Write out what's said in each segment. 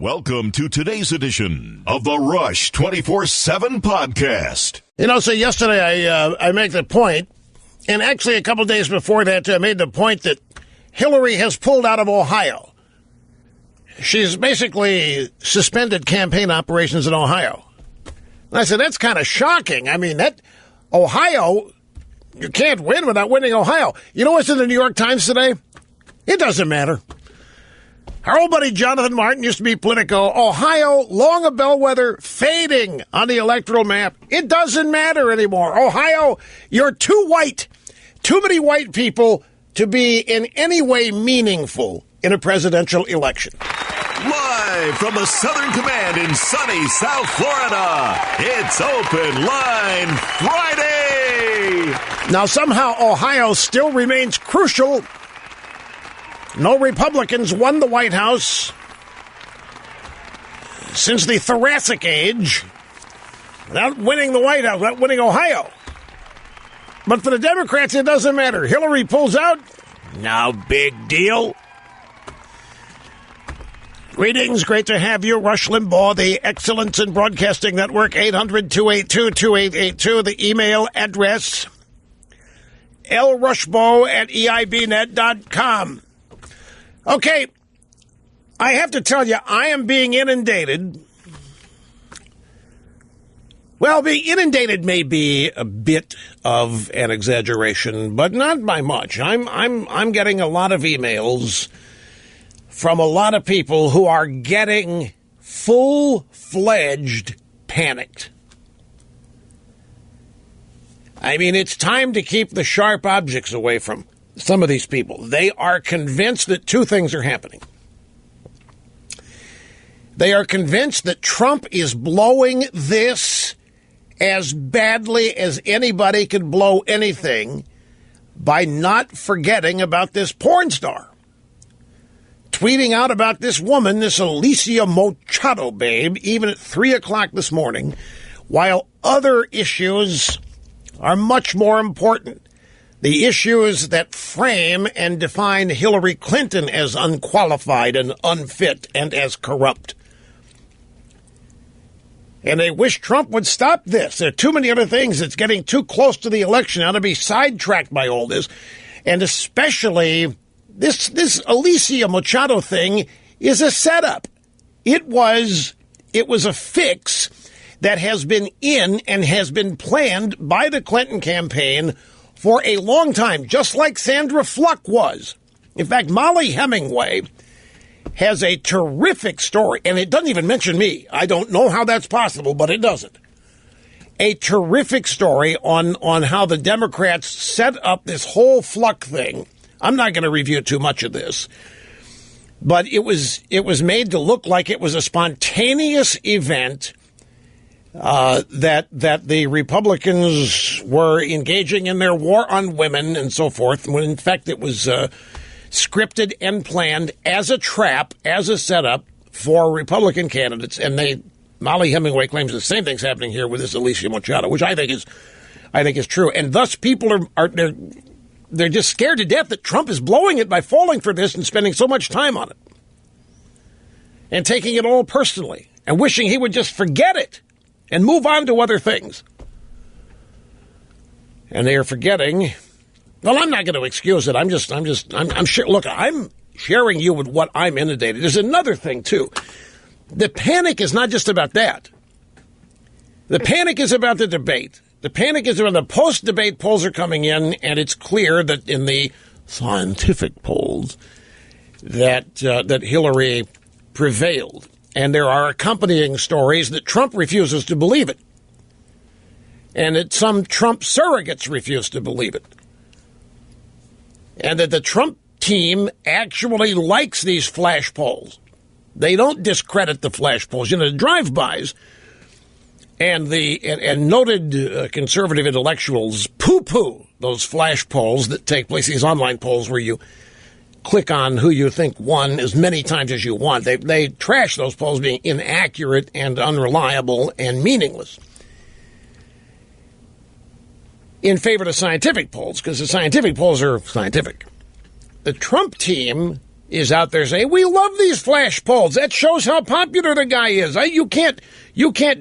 Welcome to today's edition of the Rush 24/7 podcast. So yesterday I make the point, and actually a couple days before that I made the point that Hillary has pulled out of Ohio. She's basically suspended campaign operations in Ohio. And I said, that's kind of shocking. I mean, that Ohio, you can't win without winning Ohio. You know what's in the New York Times today? It doesn't matter. Our old buddy Jonathan Martin used to be Politico. Ohio, long a bellwether, fading on the electoral map. It doesn't matter anymore. Ohio, you're too white. Too many white people to be in any way meaningful in a presidential election. Live from the Southern Command in sunny South Florida, it's Open Line Friday. Now, somehow Ohio still remains crucial. No Republicans won the White House since the Thoracic Age without winning the White House, without winning Ohio. But for the Democrats, it doesn't matter. Hillary pulls out. No big deal. Greetings. Great to have you. Rush Limbaugh, the Excellence in Broadcasting Network, 800-282-2882. The email address, lrushbo@eibnet.com. Okay, I have to tell you, I am being inundated. Well, being inundated may be a bit of an exaggeration, but not by much. I'm getting a lot of emails from a lot of people who are getting full-fledged panicked. I mean, it's time to keep the sharp objects away from some of these people. They are convinced that two things are happening. They are convinced that Trump is blowing this as badly as anybody could blow anything by not forgetting about this porn star. Tweeting out about this woman, this Alicia Machado babe, even at 3 o'clock this morning, while other issues are much more important. The issues that frame and define Hillary Clinton as unqualified and unfit and as corrupt. And they wish Trump would stop this. There are too many other things. It's getting too close to the election now to be sidetracked by all this. And especially this Alicia Machado thing is a setup. It was a fix that has been in and has been planned by the Clinton campaign for a long time, just like Sandra Fluck was. In fact, Molly Hemingway has a terrific story, and it doesn't even mention me. I don't know how that's possible, but it doesn't. A terrific story on how the Democrats set up this whole Fluck thing. I'm not going to review too much of this, but it was made to look like it was a spontaneous event that the Republicans were engaging in their war on women and so forth, when in fact it was scripted and planned as a trap, as a setup for Republican candidates. And Molly Hemingway claims the same thing's happening here with this Alicia Machado, which I think is true. And thus people they're just scared to death that Trump is blowing it by falling for this and spending so much time on it and taking it all personally and wishing he would just forget it and move on to other things. And they are forgetting. Well, I'm not going to excuse it. I'm sure. Look, I'm sharing you with what I'm inundated. There's another thing too. The panic is not just about that. The panic is about the debate. The panic is when the post-debate polls are coming in, and it's clear that in the scientific polls that Hillary prevailed. And there are accompanying stories that Trump refuses to believe it. And that some Trump surrogates refuse to believe it. And that the Trump team actually likes these flash polls. They don't discredit the flash polls. The drive-bys and noted conservative intellectuals poo-poo those flash polls that take place, these online polls where you click on who you think won as many times as you want. They trash those polls being inaccurate and unreliable and meaningless in favor of scientific polls, because the scientific polls are scientific. The Trump team is out there saying, we love these flash polls. That shows how popular the guy is. You can't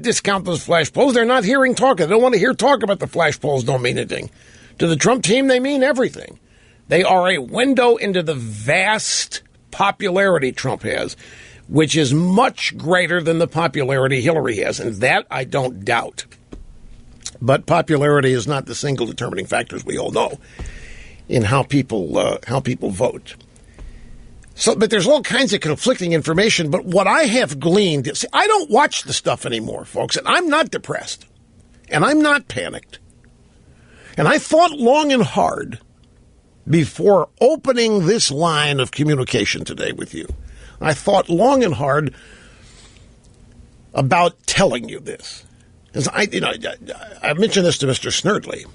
discount those flash polls. They're not hearing talk. They don't want to hear talk about the flash polls. Don't mean anything. To the Trump team, they mean everything. They are a window into the vast popularity Trump has, which is much greater than the popularity Hillary has. And that I don't doubt. But popularity is not the single determining factor, as we all know, in how people vote. So, but there's all kinds of conflicting information. But what I have gleaned, see, I don't watch the stuff anymore, folks, and I'm not depressed, and I'm not panicked. And I thought long and hard before opening this line of communication today with you. I thought long and hard about telling you this. As I mentioned this to Mr. Snerdley.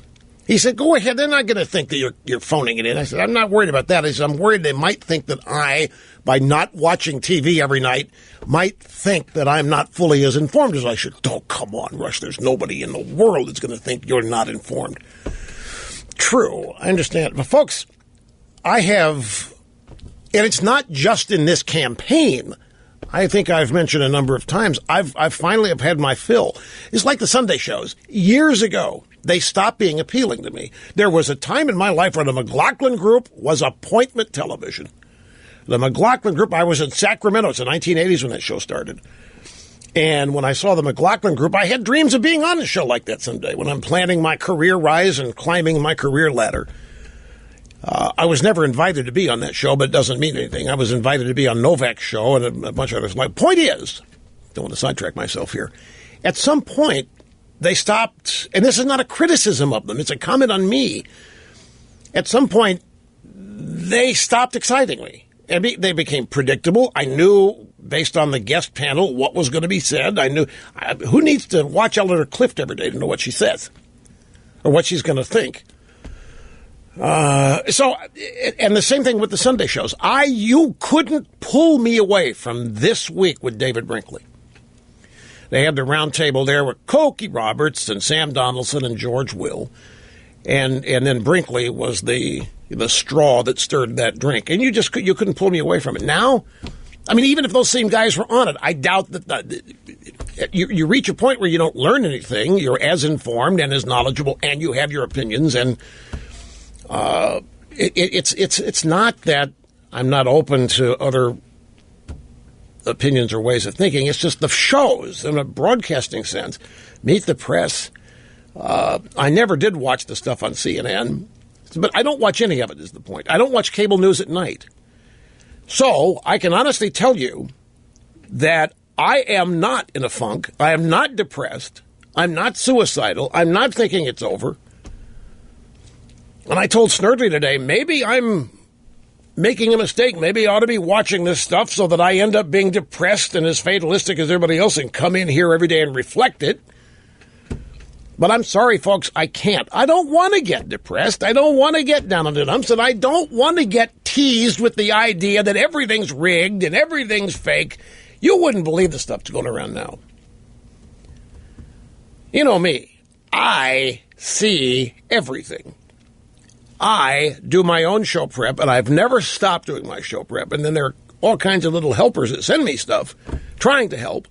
He said, go ahead, they're not going to think that you're phoning it in. I said, I'm not worried about that. I said, I'm worried they might think that I, by not watching TV every night, might think that I'm not fully as informed as I should. Oh, come on, Rush, there's nobody in the world that's going to think you're not informed. True, I understand. But folks, I have, and it's not just in this campaign. I think I've mentioned a number of times, I've finally have had my fill. It's like the Sunday shows. Years ago, they stopped being appealing to me. There was a time in my life where the McLaughlin Group was appointment television. The McLaughlin Group, I was in Sacramento. It's the 1980s when that show started. And when I saw the McLaughlin Group, I had dreams of being on a show like that someday when I'm planning my career rise and climbing my career ladder. I was never invited to be on that show, but it doesn't mean anything. I was invited to be on Novak's show and a bunch of others. My point is, don't want to sidetrack myself here, at some point, they stopped, and this is not a criticism of them, it's a comment on me. At some point, they stopped exciting me. And they became predictable. I knew, based on the guest panel, what was going to be said. I knew, who needs to watch Eleanor Clift every day to know what she says or what she's going to think? And the same thing with the Sunday shows. You couldn't pull me away from This Week with David Brinkley. They had the round table there with Cokie Roberts and Sam Donaldson and George Will. And then Brinkley was the straw that stirred that drink. And you couldn't pull me away from it. Now, I mean, even if those same guys were on it, I doubt that you reach a point where you don't learn anything. You're as informed and as knowledgeable, and you have your opinions. And it's not that I'm not open to other opinions or ways of thinking. It's just the shows in a broadcasting sense. Meet the Press. I never did watch the stuff on CNN, but I don't watch any of it is the point. I don't watch cable news at night. So I can honestly tell you that I am not in a funk. I am not depressed. I'm not suicidal. I'm not thinking it's over. And I told Snerdley today, maybe I'm making a mistake. Maybe I ought to be watching this stuff so that I end up being depressed and as fatalistic as everybody else and come in here every day and reflect it. But I'm sorry, folks, I can't. I don't want to get depressed. I don't want to get down on the dumps, and I don't want to get teased with the idea that everything's rigged and everything's fake. You wouldn't believe the stuff that's going around now. You know me. I see everything. I do my own show prep, and I've never stopped doing my show prep. And then there are all kinds of little helpers that send me stuff, trying to help.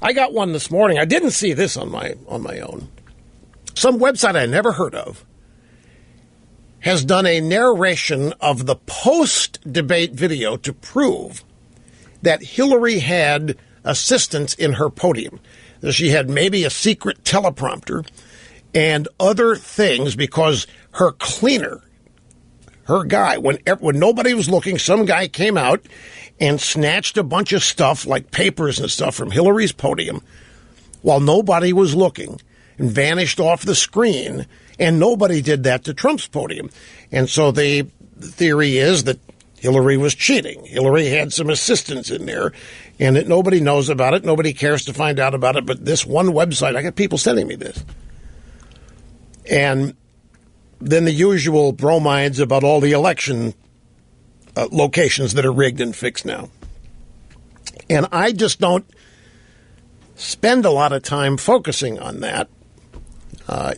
I got one this morning. I didn't see this on my own. Some website I never heard of has done a narration of the post-debate video to prove that Hillary had assistants in her podium. That she had maybe a secret teleprompter and other things because her cleaner, her guy, when nobody was looking, some guy came out and snatched a bunch of stuff like papers and stuff from Hillary's podium while nobody was looking and vanished off the screen, and nobody did that to Trump's podium. And so the theory is that Hillary was cheating. Hillary had some assistants in there, and that nobody knows about it. Nobody cares to find out about it, but this one website, I got people sending me this. And then the usual bromides about all the election locations that are rigged and fixed now. And I just don't spend a lot of time focusing on that.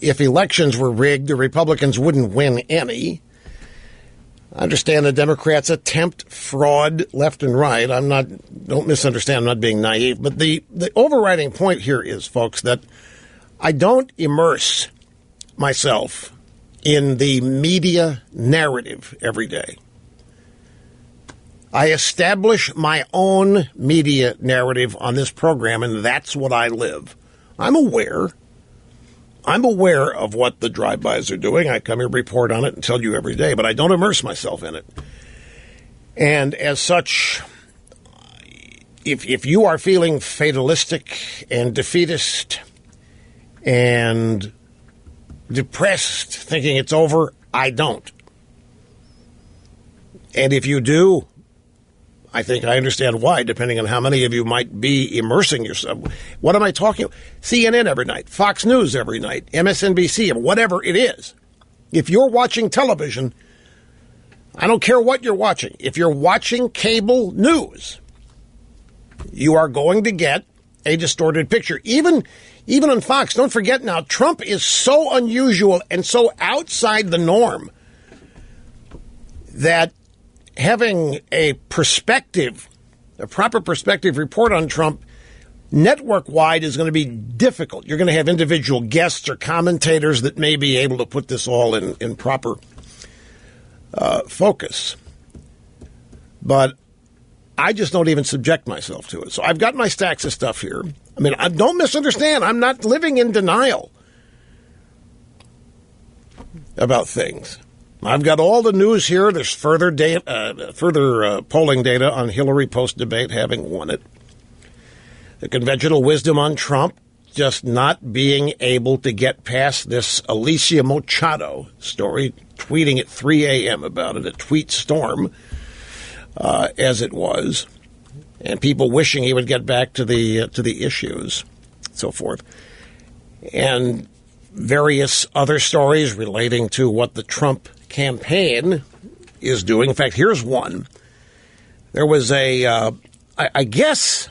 If elections were rigged, the Republicans wouldn't win any. I understand the Democrats attempt fraud left and right. Don't misunderstand, I'm not being naive. But the overriding point here is, folks, that I don't immerse myself in the media narrative every day. I establish my own media narrative on this program, and that's what I live. I'm aware of what the drive-bys are doing. I come here, report on it, and tell you every day, but I don't immerse myself in it. And as such, if you are feeling fatalistic and defeatist and depressed, thinking it's over, I don't. And if you do, I think I understand why, depending on how many of you might be immersing yourself. What am I talking about? CNN every night, Fox News every night, MSNBC, whatever it is. If you're watching television, I don't care what you're watching. If you're watching cable news, you are going to get a distorted picture. Even on Fox, don't forget now, Trump is so unusual and so outside the norm that having a proper perspective report on Trump network-wide is going to be difficult. You're going to have individual guests or commentators that may be able to put this all in proper focus. But I just don't even subject myself to it. So I've got my stacks of stuff here. I mean, don't misunderstand. I'm not living in denial about things. I've got all the news here. There's further polling data on Hillary post-debate having won it. The conventional wisdom on Trump just not being able to get past this Alicia Machado story, tweeting at 3 a.m. about it, a tweet storm, as it was, and people wishing he would get back to the issues, so forth, and various other stories relating to what the Trump campaign is doing. In fact, here's one. There was I guess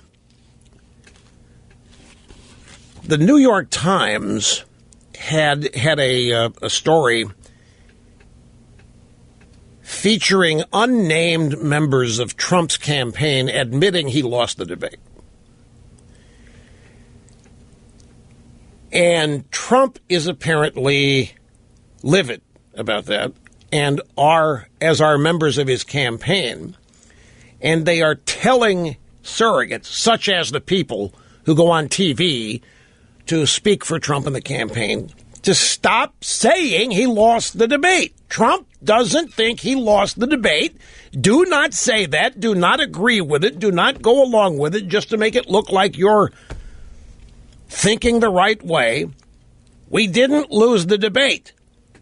the New York Times had a story featuring unnamed members of Trump's campaign admitting he lost the debate. And Trump is apparently livid about that, and as are members of his campaign, and they are telling surrogates, such as the people who go on TV to speak for Trump in the campaign, to stop saying he lost the debate. Trump doesn't think he lost the debate. Do not say that. Do not agree with it. Do not go along with it just to make it look like you're thinking the right way. We didn't lose the debate.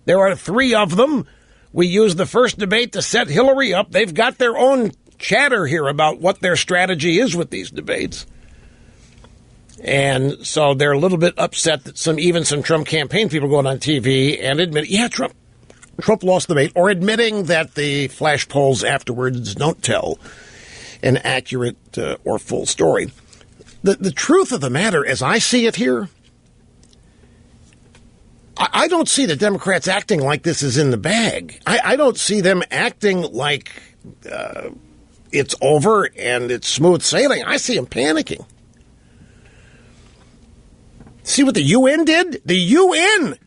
There are 3 of them. We used the first debate to set Hillary up. They've got their own chatter here about what their strategy is with these debates. And so they're a little bit upset that even some Trump campaign people going on TV and admit, yeah, Trump lost the debate, or admitting that the flash polls afterwards don't tell an accurate or full story. The truth of the matter, as I see it here, I don't see the Democrats acting like this is in the bag. I don't see them acting like it's over and it's smooth sailing. I see them panicking. See what the UN did? The UN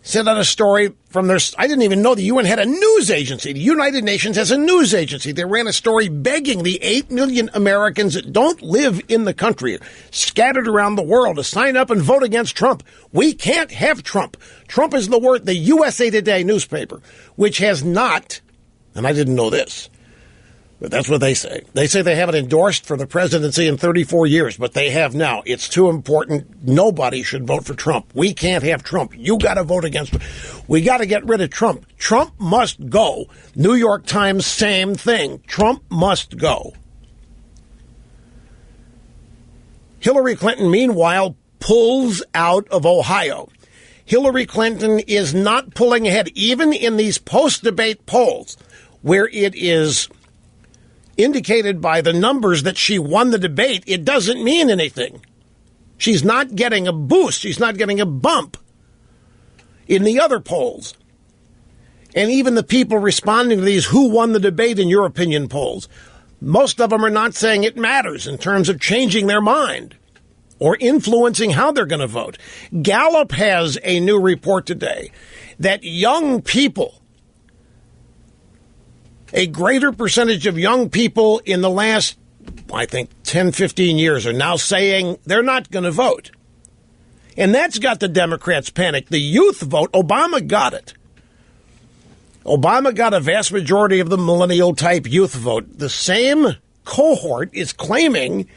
sent out a story from their... I didn't even know the UN had a news agency. The United Nations has a news agency. They ran a story begging the 8 million Americans that don't live in the country, scattered around the world, to sign up and vote against Trump. We can't have Trump. Trump is the USA Today newspaper, which has not, and I didn't know this, but that's what they say. They say they haven't endorsed for the presidency in 34 years, but they have now. It's too important. Nobody should vote for Trump. We can't have Trump. You got to vote against him. We got to get rid of Trump. Trump must go. New York Times, same thing. Trump must go. Hillary Clinton, meanwhile, pulls out of Ohio. Hillary Clinton is not pulling ahead, even in these post-debate polls, where it is indicated by the numbers that she won the debate. It doesn't mean anything. She's not getting a boost. She's not getting a bump in the other polls. And even the people responding to these who won the debate in your opinion polls, most of them are not saying it matters in terms of changing their mind or influencing how they're going to vote. Gallup has a new report today that young people, a greater percentage of young people in the last, I think, 10, 15 years are now saying they're not going to vote. And that's got the Democrats panicked. The youth vote, Obama got it. Obama got a vast majority of the millennial-type youth vote. The same cohort is claiming,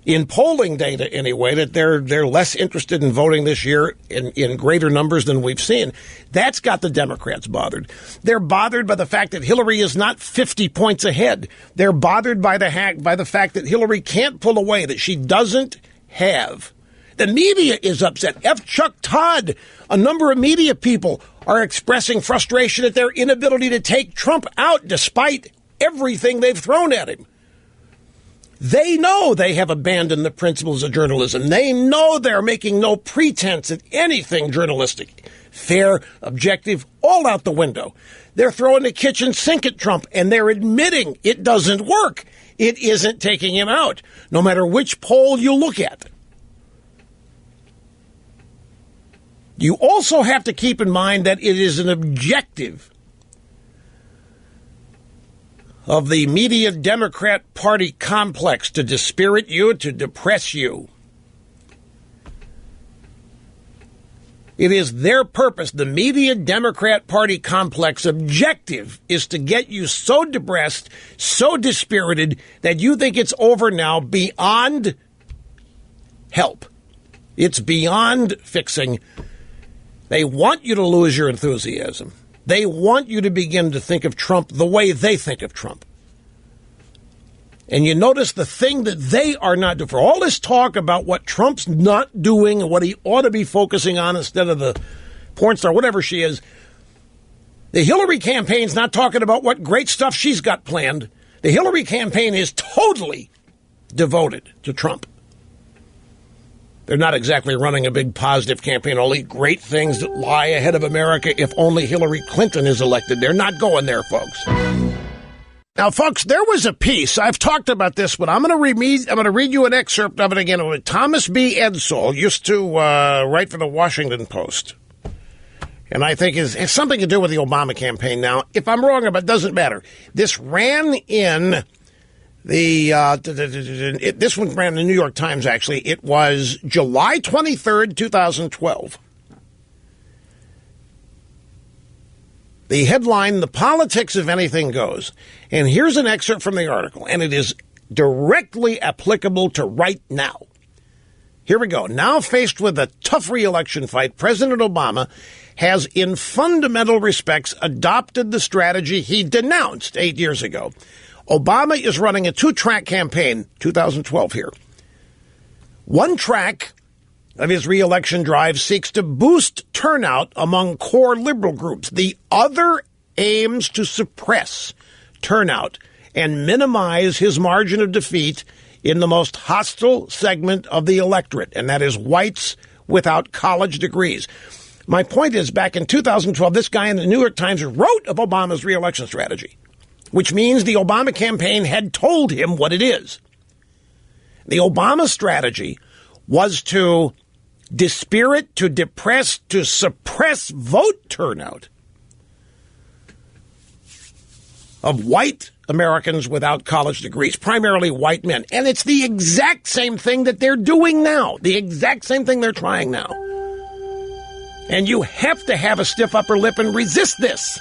in polling data anyway, that they're less interested in voting this year in greater numbers than we've seen. That's got the Democrats bothered. They're bothered by the fact that Hillary is not 50 points ahead. They're bothered by the fact that Hillary can't pull away, that she doesn't have. The media is upset. F. Chuck Todd, a number of media people are expressing frustration at their inability to take Trump out despite everything they've thrown at him. They know they have abandoned the principles of journalism. They know they're making no pretense at anything journalistic. Fair, objective, all out the window. They're throwing the kitchen sink at Trump, and they're admitting it doesn't work. It isn't taking him out, no matter which poll you look at. You also have to keep in mind that it is an objective of the media Democrat Party complex to dispirit you, to depress you. It is their purpose. The media Democrat Party complex objective is to get you so depressed, so dispirited, that you think it's over now beyond help. It's beyond fixing. They want you to lose your enthusiasm. They want you to begin to think of Trump the way they think of Trump. And you notice the thing that they are not doing. For all this talk about what Trump's not doing and what he ought to be focusing on instead of the porn star, whatever she is, the Hillary campaign's not talking about what great stuff she's got planned. The Hillary campaign is totally devoted to Trump. They're not exactly running a big positive campaign, only great things that lie ahead of America if only Hillary Clinton is elected. They're not going there, folks. Now, folks, there was a piece. I've talked about this, but I'm going to read you an excerpt of it again. Thomas B. Edsall used to write for the Washington Post, and I think it has something to do with the Obama campaign. Now, if I'm wrong, but it doesn't matter. This ran in this one ran in the New York Times, actually. It was July 23rd, 2012. The headline, "The Politics of Anything Goes." And here's an excerpt from the article, and it is directly applicable to right now. Here we go. Now faced with a tough re-election fight, President Obama has, in fundamental respects, adopted the strategy he denounced 8 years ago. Obama is running a two-track campaign, 2012 here. One track of his re-election drive seeks to boost turnout among core liberal groups. The other aims to suppress turnout and minimize his margin of defeat in the most hostile segment of the electorate, and that is whites without college degrees. My point is, back in 2012, this guy in the New York Times wrote of Obama's re-election strategy, which means the Obama campaign had told him what it is. The Obama strategy was to dispirit, to depress, to suppress vote turnout of white Americans without college degrees, primarily white men. And it's the exact same thing that they're doing now, the exact same thing they're trying now. And you have to have a stiff upper lip and resist this.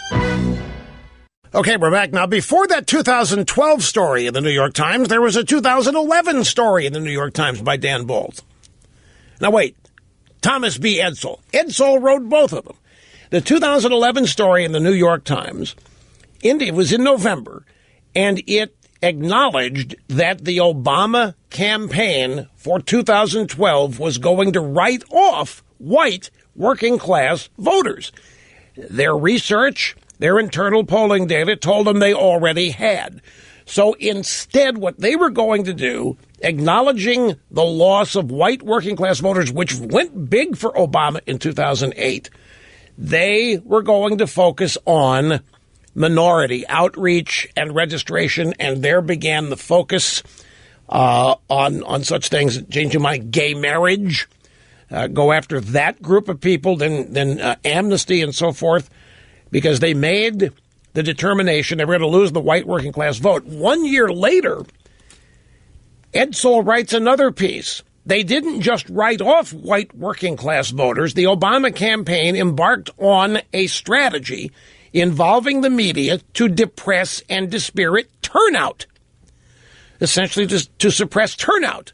Okay, we're back now. Before that 2012 story in the New York Times, there was a 2011 story in the New York Times by Dan Bowles. Now, wait. Thomas B. Edsall. Edsall wrote both of them. The 2011 story in the New York Times, it was in November, and it acknowledged that the Obama campaign for 2012 was going to write off white working-class voters. Their research, their internal polling data told them they already had. So instead, what they were going to do, acknowledging the loss of white working-class voters, which went big for Obama in 2008, they were going to focus on minority outreach and registration, and there began the focus on such things, change your mind, gay marriage, go after that group of people, then amnesty and so forth, because they made the determination they were going to lose the white working class vote. 1 year later, Edsel writes another piece. They didn't just write off white working class voters. The Obama campaign embarked on a strategy involving the media to depress and dispirit turnout, essentially to suppress turnout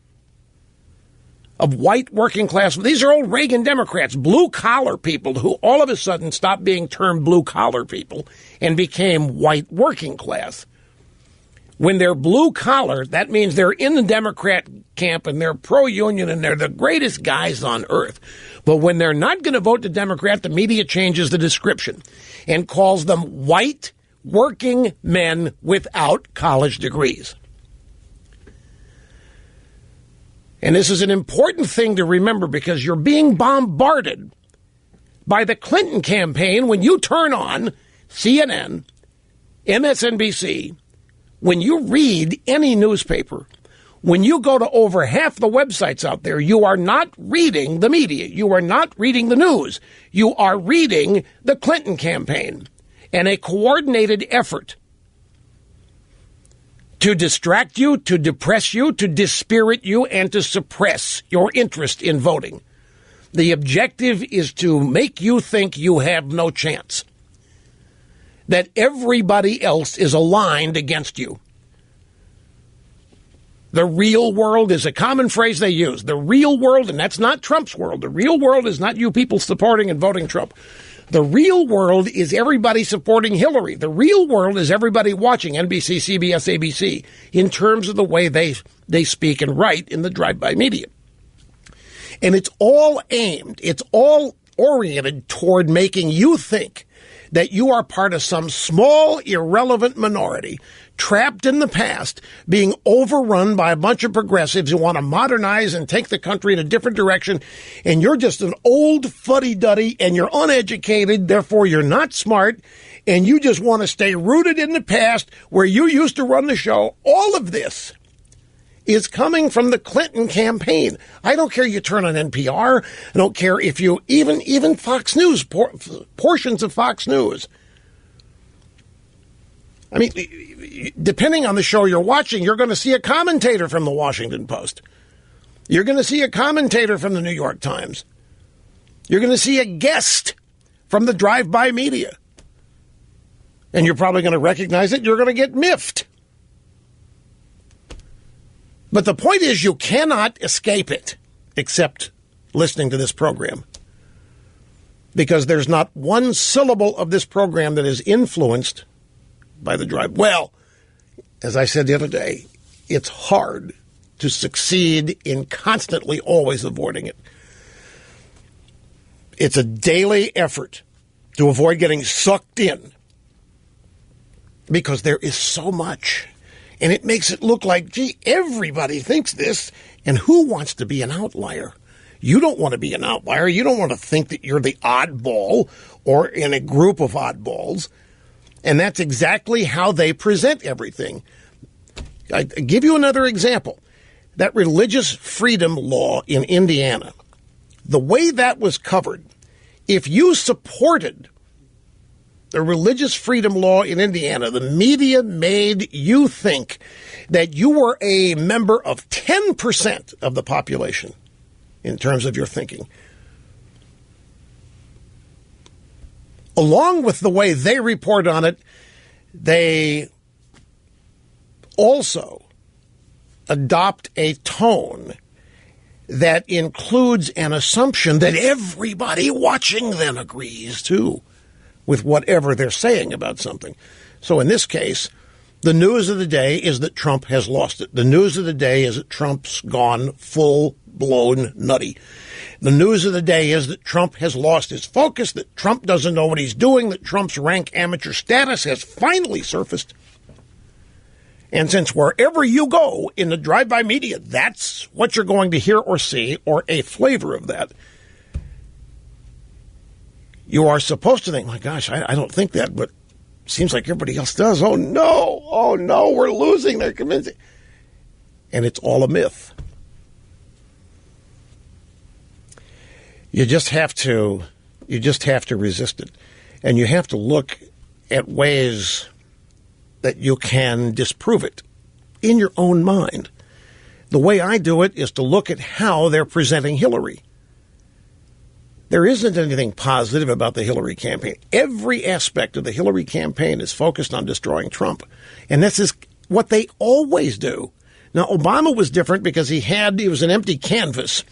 of white working class. These are old Reagan Democrats, blue-collar people who all of a sudden stopped being termed blue-collar people and became white working class. When they're blue-collar, that means they're in the Democrat camp and they're pro-union and they're the greatest guys on earth. But when they're not going to vote the Democrat, the media changes the description and calls them white working men without college degrees. And this is an important thing to remember because you're being bombarded by the Clinton campaign when you turn on CNN, MSNBC, when you read any newspaper, when you go to over half the websites out there, you are not reading the media. You are not reading the news. You are reading the Clinton campaign and a coordinated effort to distract you, to depress you, to dispirit you, and to suppress your interest in voting. The objective is to make you think you have no chance, that everybody else is aligned against you. The real world is a common phrase they use. The real world, and that's not Trump's world. The real world is not you people supporting and voting Trump. The real world is everybody supporting Hillary. The real world is everybody watching NBC, CBS, ABC in terms of the way they speak and write in the drive-by media. And it's all aimed, it's all oriented toward making you think that you are part of some small, irrelevant minority trapped in the past, being overrun by a bunch of progressives who want to modernize and take the country in a different direction. And you're just an old fuddy-duddy and you're uneducated, therefore you're not smart, and you just want to stay rooted in the past where you used to run the show. All of this is coming from the Clinton campaign. I don't care you turn on NPR. I don't care if you even Fox News, portions of Fox News. I mean, depending on the show you're watching, you're going to see a commentator from the Washington Post. You're going to see a commentator from the New York Times. You're going to see a guest from the drive-by media. And you're probably going to recognize it. You're going to get miffed. But the point is you cannot escape it except listening to this program. Because there's not one syllable of this program that is influenced by the drive. Well, as I said the other day, it's hard to succeed in constantly always avoiding it. It's a daily effort to avoid getting sucked in because there is so much. And it makes it look like, gee, everybody thinks this, and who wants to be an outlier? You don't want to be an outlier. You don't want to think that you're the oddball or in a group of oddballs. And that's exactly how they present everything. I give you another example. That religious freedom law in Indiana, the way that was covered, if you supported the religious freedom law in Indiana, the media made you think that you were a member of 10% of the population in terms of your thinking. Along with the way they report on it, they also adopt a tone that includes an assumption that everybody watching them agrees to with whatever they're saying about something. So in this case, the news of the day is that Trump has lost it. The news of the day is that Trump's gone full-blown nutty. The news of the day is that Trump has lost his focus, that Trump doesn't know what he's doing, that Trump's rank amateur status has finally surfaced. And since wherever you go in the drive-by media, that's what you're going to hear or see, or a flavor of that, you are supposed to think, my gosh, I don't think that, but it seems like everybody else does. Oh, no, we're losing. They're convincing. And it's all a myth. You just have to resist it. And you have to look at ways that you can disprove it in your own mind. The way I do it is to look at how they're presenting Hillary. There isn't anything positive about the Hillary campaign. Every aspect of the Hillary campaign is focused on destroying Trump. And this is what they always do. Now, Obama was different because he was an empty canvas,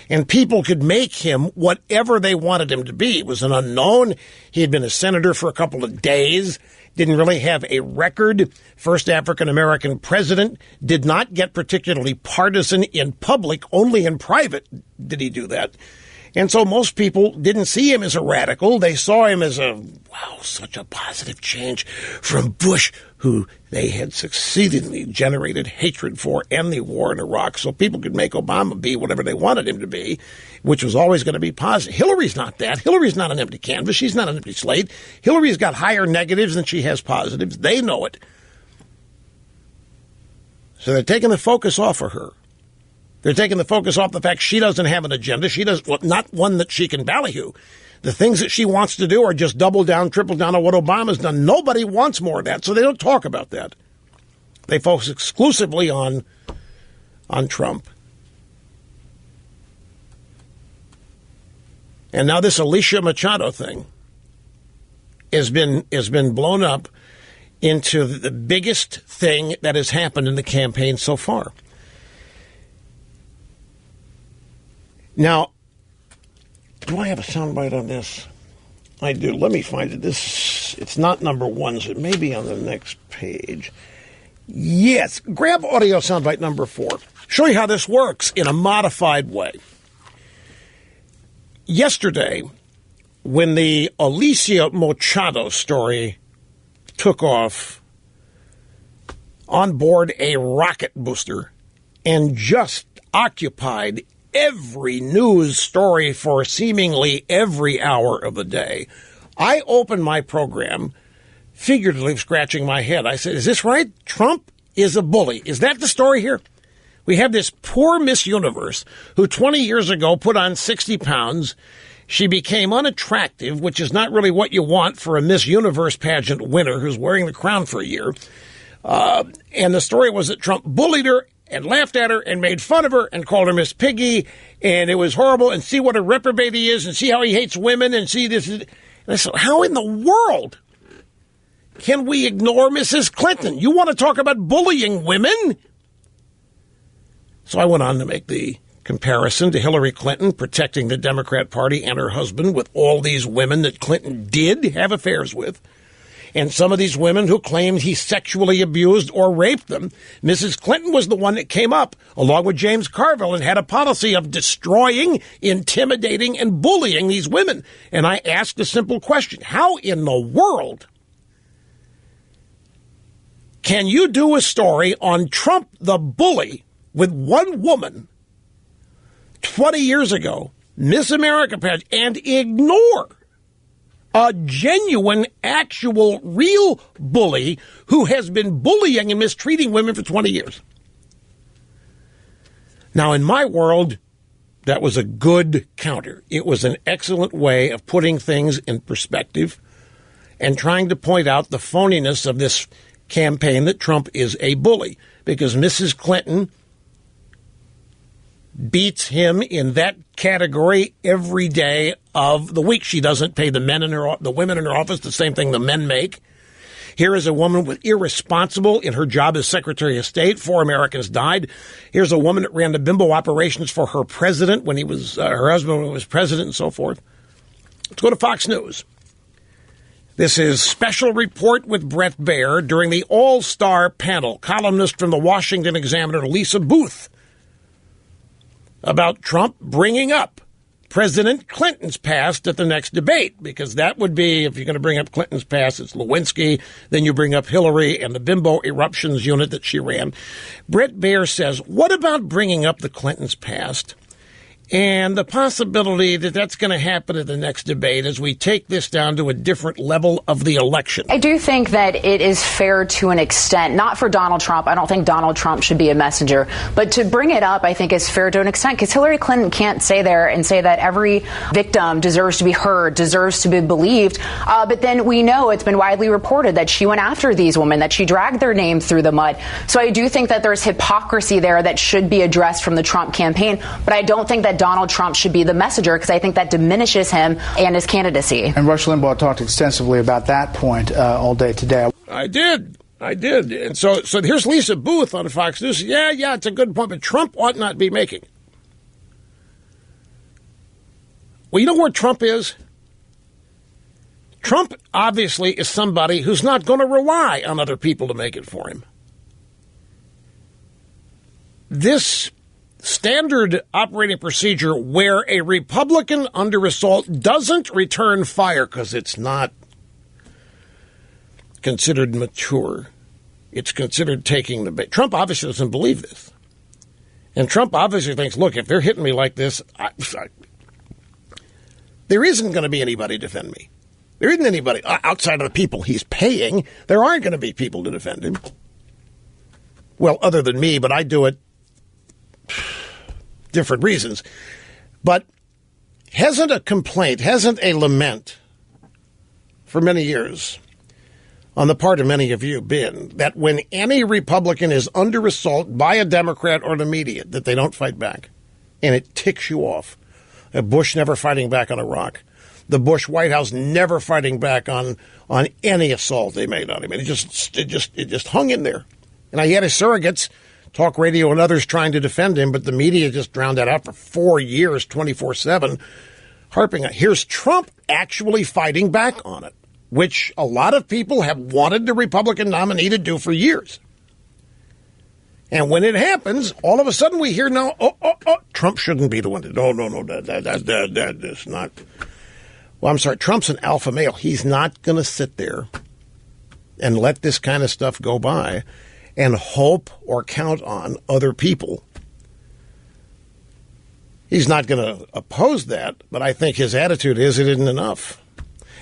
and people could make him whatever they wanted him to be. He was an unknown. He had been a senator for a couple of days, didn't really have a record. First African-American president, did not get particularly partisan in public, only in private did he do that. And so most people didn't see him as a radical. They saw him as such a positive change from Bush, who they had succeedingly generated hatred for, and the war in Iraq. So people could make Obama be whatever they wanted him to be, which was always going to be positive. Hillary's not that. Hillary's not an empty canvas. She's not an empty slate. Hillary's got higher negatives than she has positives. They know it. So they're taking the focus off of her. They're taking the focus off the fact she doesn't have an agenda. She does not one that she can ballyhoo. The things that she wants to do are just double down, triple down on what Obama's done. Nobody wants more of that, so they don't talk about that. They focus exclusively on Trump. And now this Alicia Machado thing has been blown up into the biggest thing that has happened in the campaign so far. Now, do I have a soundbite on this? I do. Let me find it. It's not number one, so it may be on the next page. Yes, grab audio soundbite number 4. Show you how this works in a modified way. Yesterday, when the Alicia Machado story took off on board a rocket booster and just occupied every news story for seemingly every hour of the day, I opened my program figuratively scratching my head. I said, is this right? Trump is a bully. Is that the story here? We have this poor Miss Universe who 20 years ago put on 60 pounds. She became unattractive, which is not really what you want for a Miss Universe pageant winner who's wearing the crown for a year. And the story was that Trump bullied her and laughed at her and made fun of her and called her Miss Piggy, and it was horrible, and see what a reprobate he is, and see how he hates women, and see this. And I said, how in the world can we ignore Mrs. Clinton? You want to talk about bullying women? So I went on to make the comparison to Hillary Clinton protecting the Democrat Party and her husband with all these women that Clinton did have affairs with. And some of these women who claimed he sexually abused or raped them, Mrs. Clinton was the one that came up, along with James Carville, and had a policy of destroying, intimidating, and bullying these women. And I asked a simple question. How in the world can you do a story on Trump the bully with one woman 20 years ago, Miss America pageant, and ignore a genuine, actual, real bully who has been bullying and mistreating women for 20 years? Now, in my world, that was a good counter. It was an excellent way of putting things in perspective and trying to point out the phoniness of this campaign that Trump is a bully, because Mrs. Clinton beats him in that category every day of the week. She doesn't pay the women in her office the same thing the men make. Here is a woman with irresponsible in her job as Secretary of State. 4 Americans died. Here's a woman that ran the bimbo operations for her president when he was her husband when he was president, and so forth. Let's go to Fox News. This is Special Report with Brett Baer during the All-Star Panel. Columnist from the Washington Examiner, Lisa Booth, about Trump bringing up President Clinton's past at the next debate, because that would be, if you're going to bring up Clinton's past, it's Lewinsky, then you bring up Hillary and the bimbo eruptions unit that she ran. Brett Baer says, what about bringing up the Clintons' past And the possibility that that's going to happen at the next debate as we take this down to a different level of the election. I do think that it is fair to an extent, not for Donald Trump. I don't think Donald Trump should be a messenger. But to bring it up, I think is fair to an extent, because Hillary Clinton can't stay there and say that every victim deserves to be heard, deserves to be believed. But then we know it's been widely reported that she went after these women, that she dragged their names through the mud. So I do think that there's hypocrisy there that should be addressed from the Trump campaign. But I don't think that Donald Trump should be the messenger, because I think that diminishes him and his candidacy. And Rush Limbaugh talked extensively about that point all day today. I did. And so here's Lisa Booth on Fox News. Yeah, it's a good point, but Trump ought not be making. Well, you know where Trump is? Trump obviously is somebody who's not going to rely on other people to make it for him. This standard operating procedure where a Republican under assault doesn't return fire because it's not considered mature. It's considered taking the bait. Trump obviously doesn't believe this. And Trump obviously thinks, look, if they're hitting me like this, there isn't going to be anybody to defend me. There isn't anybody outside of the people he's paying. There aren't going to be people to defend him. Well, other than me, but I do it different reasons. But hasn't a lament for many years on the part of many of you been that when any Republican is under assault by a Democrat or the media, that they don't fight back? And it ticks you off. Bush never fighting back on Iraq. The Bush White House never fighting back on any assault they made on him. And it just hung in there. And I had his surrogates, talk radio and others, trying to defend him, but the media just drowned that out for 4 years, 24/7, harping on. Here's Trump actually fighting back on it, which a lot of people have wanted the Republican nominee to do for years. And when it happens, all of a sudden we hear now, Trump shouldn't be the one. No, that's not. Well, I'm sorry, Trump's an alpha male. He's not going to sit there and let this kind of stuff go by and hope or count on other people. He's not going to oppose that, but I think his attitude is it isn't enough.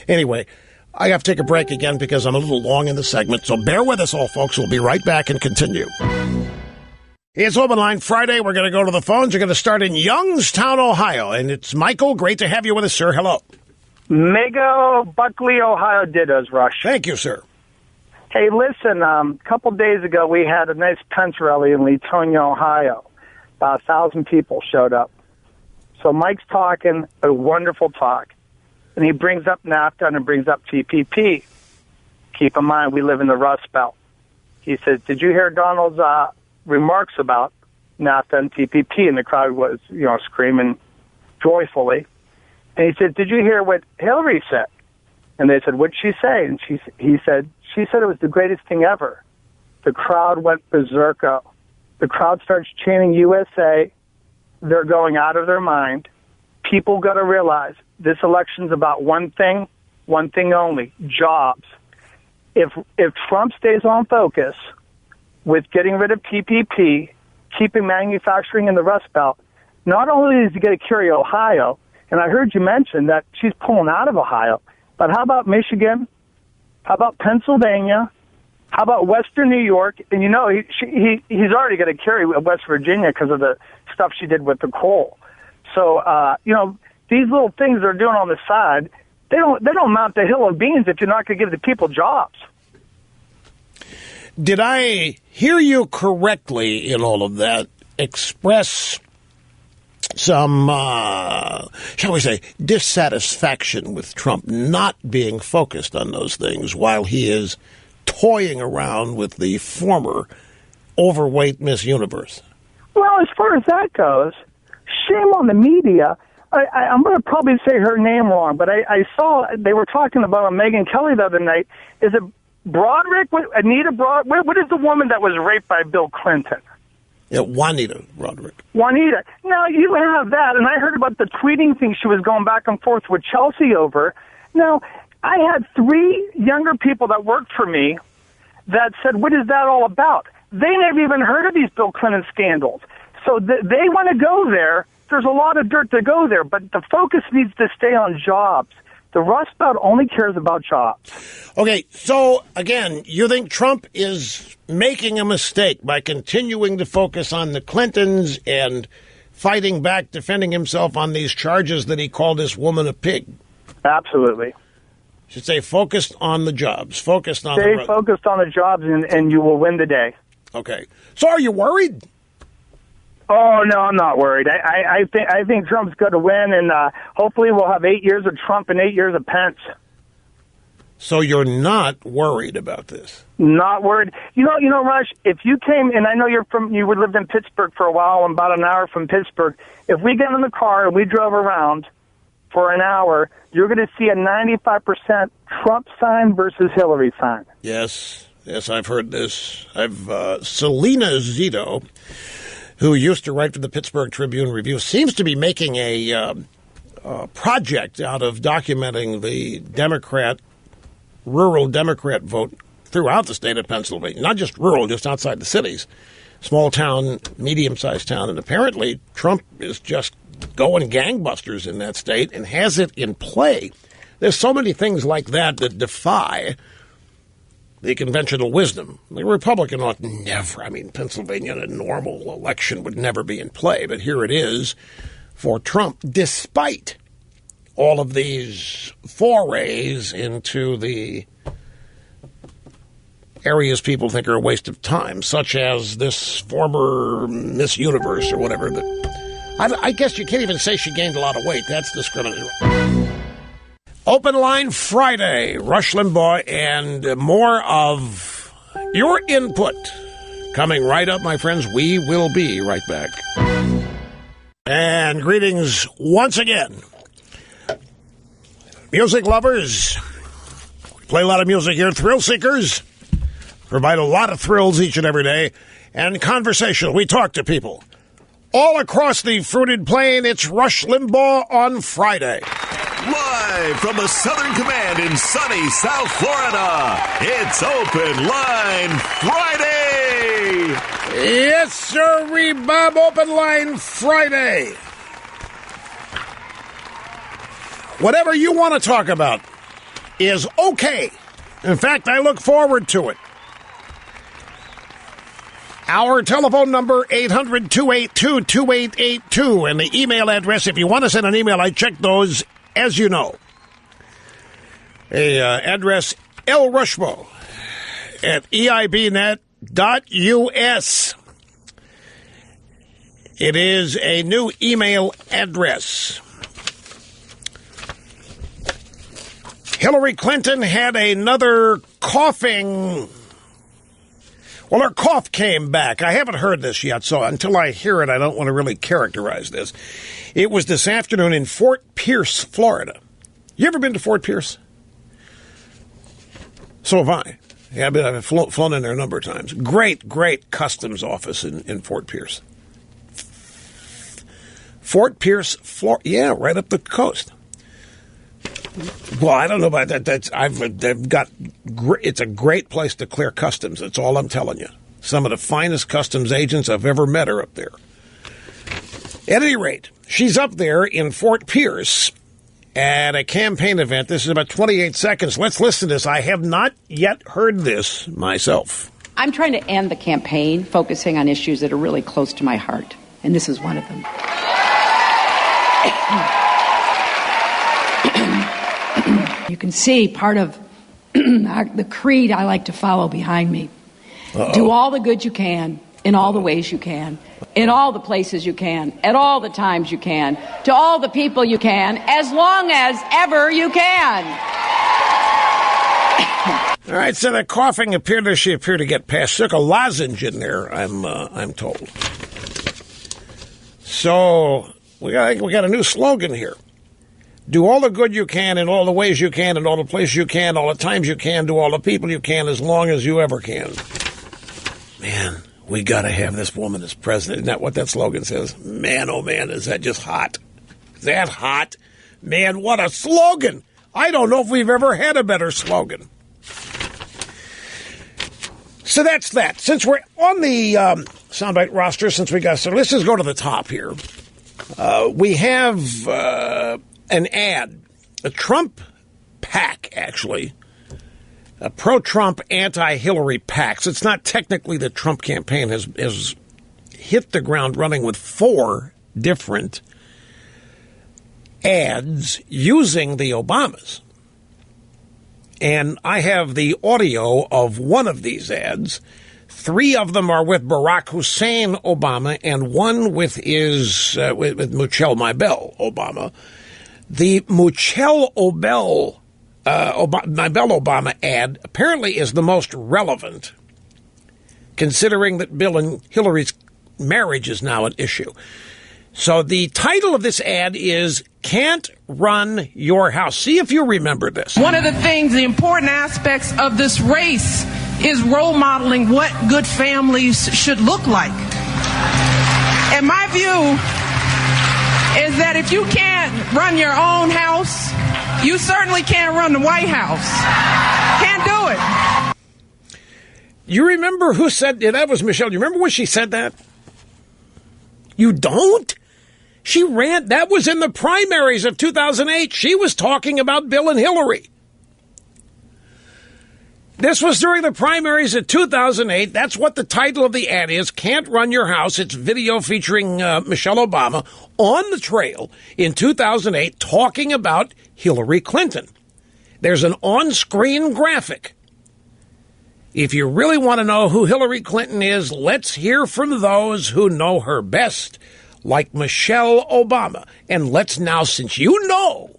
Anyway, I have to take a break again because I'm a little long in the segment, so bear with us all, folks. We'll be right back and continue. It's Open Line Friday. We're going to go to the phones. We're going to start in Youngstown, Ohio, and it's Michael. Great to have you with us, sir. Hello. Mego, Buckley, Ohio dittos, Rush. Thank you, sir. Hey, listen, a couple days ago we had a nice Pence rally in Latonia, Ohio. About 1,000 people showed up. So Mike's talking, a wonderful talk, and he brings up NAFTA and brings up TPP. Keep in mind, we live in the Rust Belt. He says, did you hear Donald's remarks about NAFTA and TPP? And the crowd was, screaming joyfully. And he said, did you hear what Hillary said? And they said, what'd she say? And he said, she said it was the greatest thing ever. The crowd went berserko. The crowd starts chanting USA. They're going out of their mind. People got to realize this election's about one thing only, jobs. If Trump stays on focus with getting rid of TPP, keeping manufacturing in the Rust Belt, not only is he going to carry Ohio, and I heard you mention that she's pulling out of Ohio, but how about Michigan? How about Pennsylvania? How about Western New York? And he's already going to carry West Virginia because of the stuff she did with the coal. So these little things they're doing on the side, they don't mount the hill of beans if you're not going to give the people jobs. Did I hear you correctly in all of that? Express some, shall we say, dissatisfaction with Trump not being focused on those things while he is toying around with the former overweight Miss Universe? Well, as far as that goes, shame on the media. I'm going to probably say her name wrong, but I saw they were talking about Megyn Kelly the other night. Is it Broderick? Anita Broderick? What is the woman that was raped by Bill Clinton? Yeah, Juanita Broderick. Juanita. Now, you have that, and I heard about the tweeting thing she was going back and forth with Chelsea over. Now, I had 3 younger people that worked for me that said, what is that all about? They never even heard of these Bill Clinton scandals. So they want to go there there's a lot of dirt to go there, but the focus needs to stay on jobs. The Rust Belt only cares about jobs. Okay, so again, you think Trump is making a mistake by continuing to focus on the Clintons and fighting back, defending himself on these charges that he called this woman a pig? Absolutely. Should say focused on the jobs, focused on Stay focused on the jobs, and you will win the day. Okay. So are you worried? Oh, no, I'm not worried. I think Trump's going to win, and hopefully we'll have 8 years of Trump and 8 years of Pence. So you're not worried about this? Not worried. You know, Rush, if you came, and I know you lived in Pittsburgh for a while, I'm about an hour from Pittsburgh. If we got in the car and we drove around for an hour, you're going to see a 95% Trump sign versus Hillary sign. Yes, I've heard this. Selena Zito, who used to write for the Pittsburgh Tribune Review, seems to be making a project out of documenting the rural Democrat vote throughout the state of Pennsylvania. Not just rural, just outside the cities. Small town, medium-sized town. And apparently Trump is just going gangbusters in that state and has it in play. There's so many things like that that defy the conventional wisdom. The Republican ought never, Pennsylvania in a normal election would never be in play, but here it is for Trump, despite all of these forays into the areas people think are a waste of time, such as this former Miss Universe or whatever. I guess you can't even say she gained a lot of weight. That's discriminatory. Open Line Friday, Rush Limbaugh, and more of your input coming right up, my friends. We will be right back. And greetings once again. Music lovers, we play a lot of music here. Thrill seekers, provide a lot of thrills each and every day. And conversational, we talk to people. All across the fruited plain, it's Rush Limbaugh on Friday. Live from the Southern Command in sunny South Florida, it's Open Line Friday. Yes, sir, Bob. Open Line Friday. Whatever you want to talk about is okay. In fact, I look forward to it. Our telephone number, 800-282-2882, and the email address, if you want to send an email, I check those, as you know. Address, lrushmo at eibnet.us. It is a new email address. Hillary Clinton had another coughing. Well, her cough came back. I haven't heard this yet, so until I hear it, I don't want to really characterize this. It was this afternoon in Fort Pierce, Florida. You ever been to Fort Pierce? So have I. Yeah, I've flown in there a number of times. Great customs office in Fort Pierce. Fort Pierce, Florida. Yeah, right up the coast. Well, I don't know about that. It's a great place to clear customs. That's all I'm telling you. Some of the finest customs agents I've ever met are up there. At any rate, she's up there in Fort Pierce at a campaign event. This is about 28 seconds. Let's listen to this. I have not yet heard this myself. I'm trying to end the campaign focusing on issues that are really close to my heart, and this is one of them. You can see part of the creed I like to follow behind me. Uh-oh. Do all the good you can, in all the ways you can, in all the places you can, at all the times you can, to all the people you can, as long as ever you can. All right, so the coughing appeared to get past. She took a lozenge in there, I'm told. So we got a new slogan here. Do all the good you can in all the ways you can, in all the places you can, all the times you can, to all the people you can, as long as you ever can. Man, we got to have this woman as president. Isn't that what that slogan says? Man, oh man, is that just hot? Is that hot? Man, what a slogan. I don't know if we've ever had a better slogan. So that's that. Since we're on the soundbite roster, since we got started, let's just go to the top here. We have an ad, a Trump PAC, actually, a pro-Trump, anti-Hillary PAC. So it's not technically the Trump campaign has hit the ground running with 4 different ads using the Obamas. And I have the audio of one of these ads. 3 of them are with Barack Hussein Obama, and one with Michelle Mibel Obama. The Michelle Mibel Obama ad apparently is the most relevant, considering that Bill and Hillary's marriage is now an issue. So the title of this ad is Can't Run Your House. See if you remember this. One of the important aspects of this race is role modeling what good families should look like. And my view is that if you can't run your own house, you certainly can't run the White House. Can't do it. You remember who said that? Was Michelle. You remember when she said that? You don't? She ran. That was in the primaries of 2008. She was talking about Bill and Hillary. This was during the primaries of 2008. That's what the title of the ad is, Can't Run Your House. It's video featuring Michelle Obama on the trail in 2008 talking about Hillary Clinton. There's an on-screen graphic. If you really want to know who Hillary Clinton is, let's hear from those who know her best, like Michelle Obama. And let's now, since you know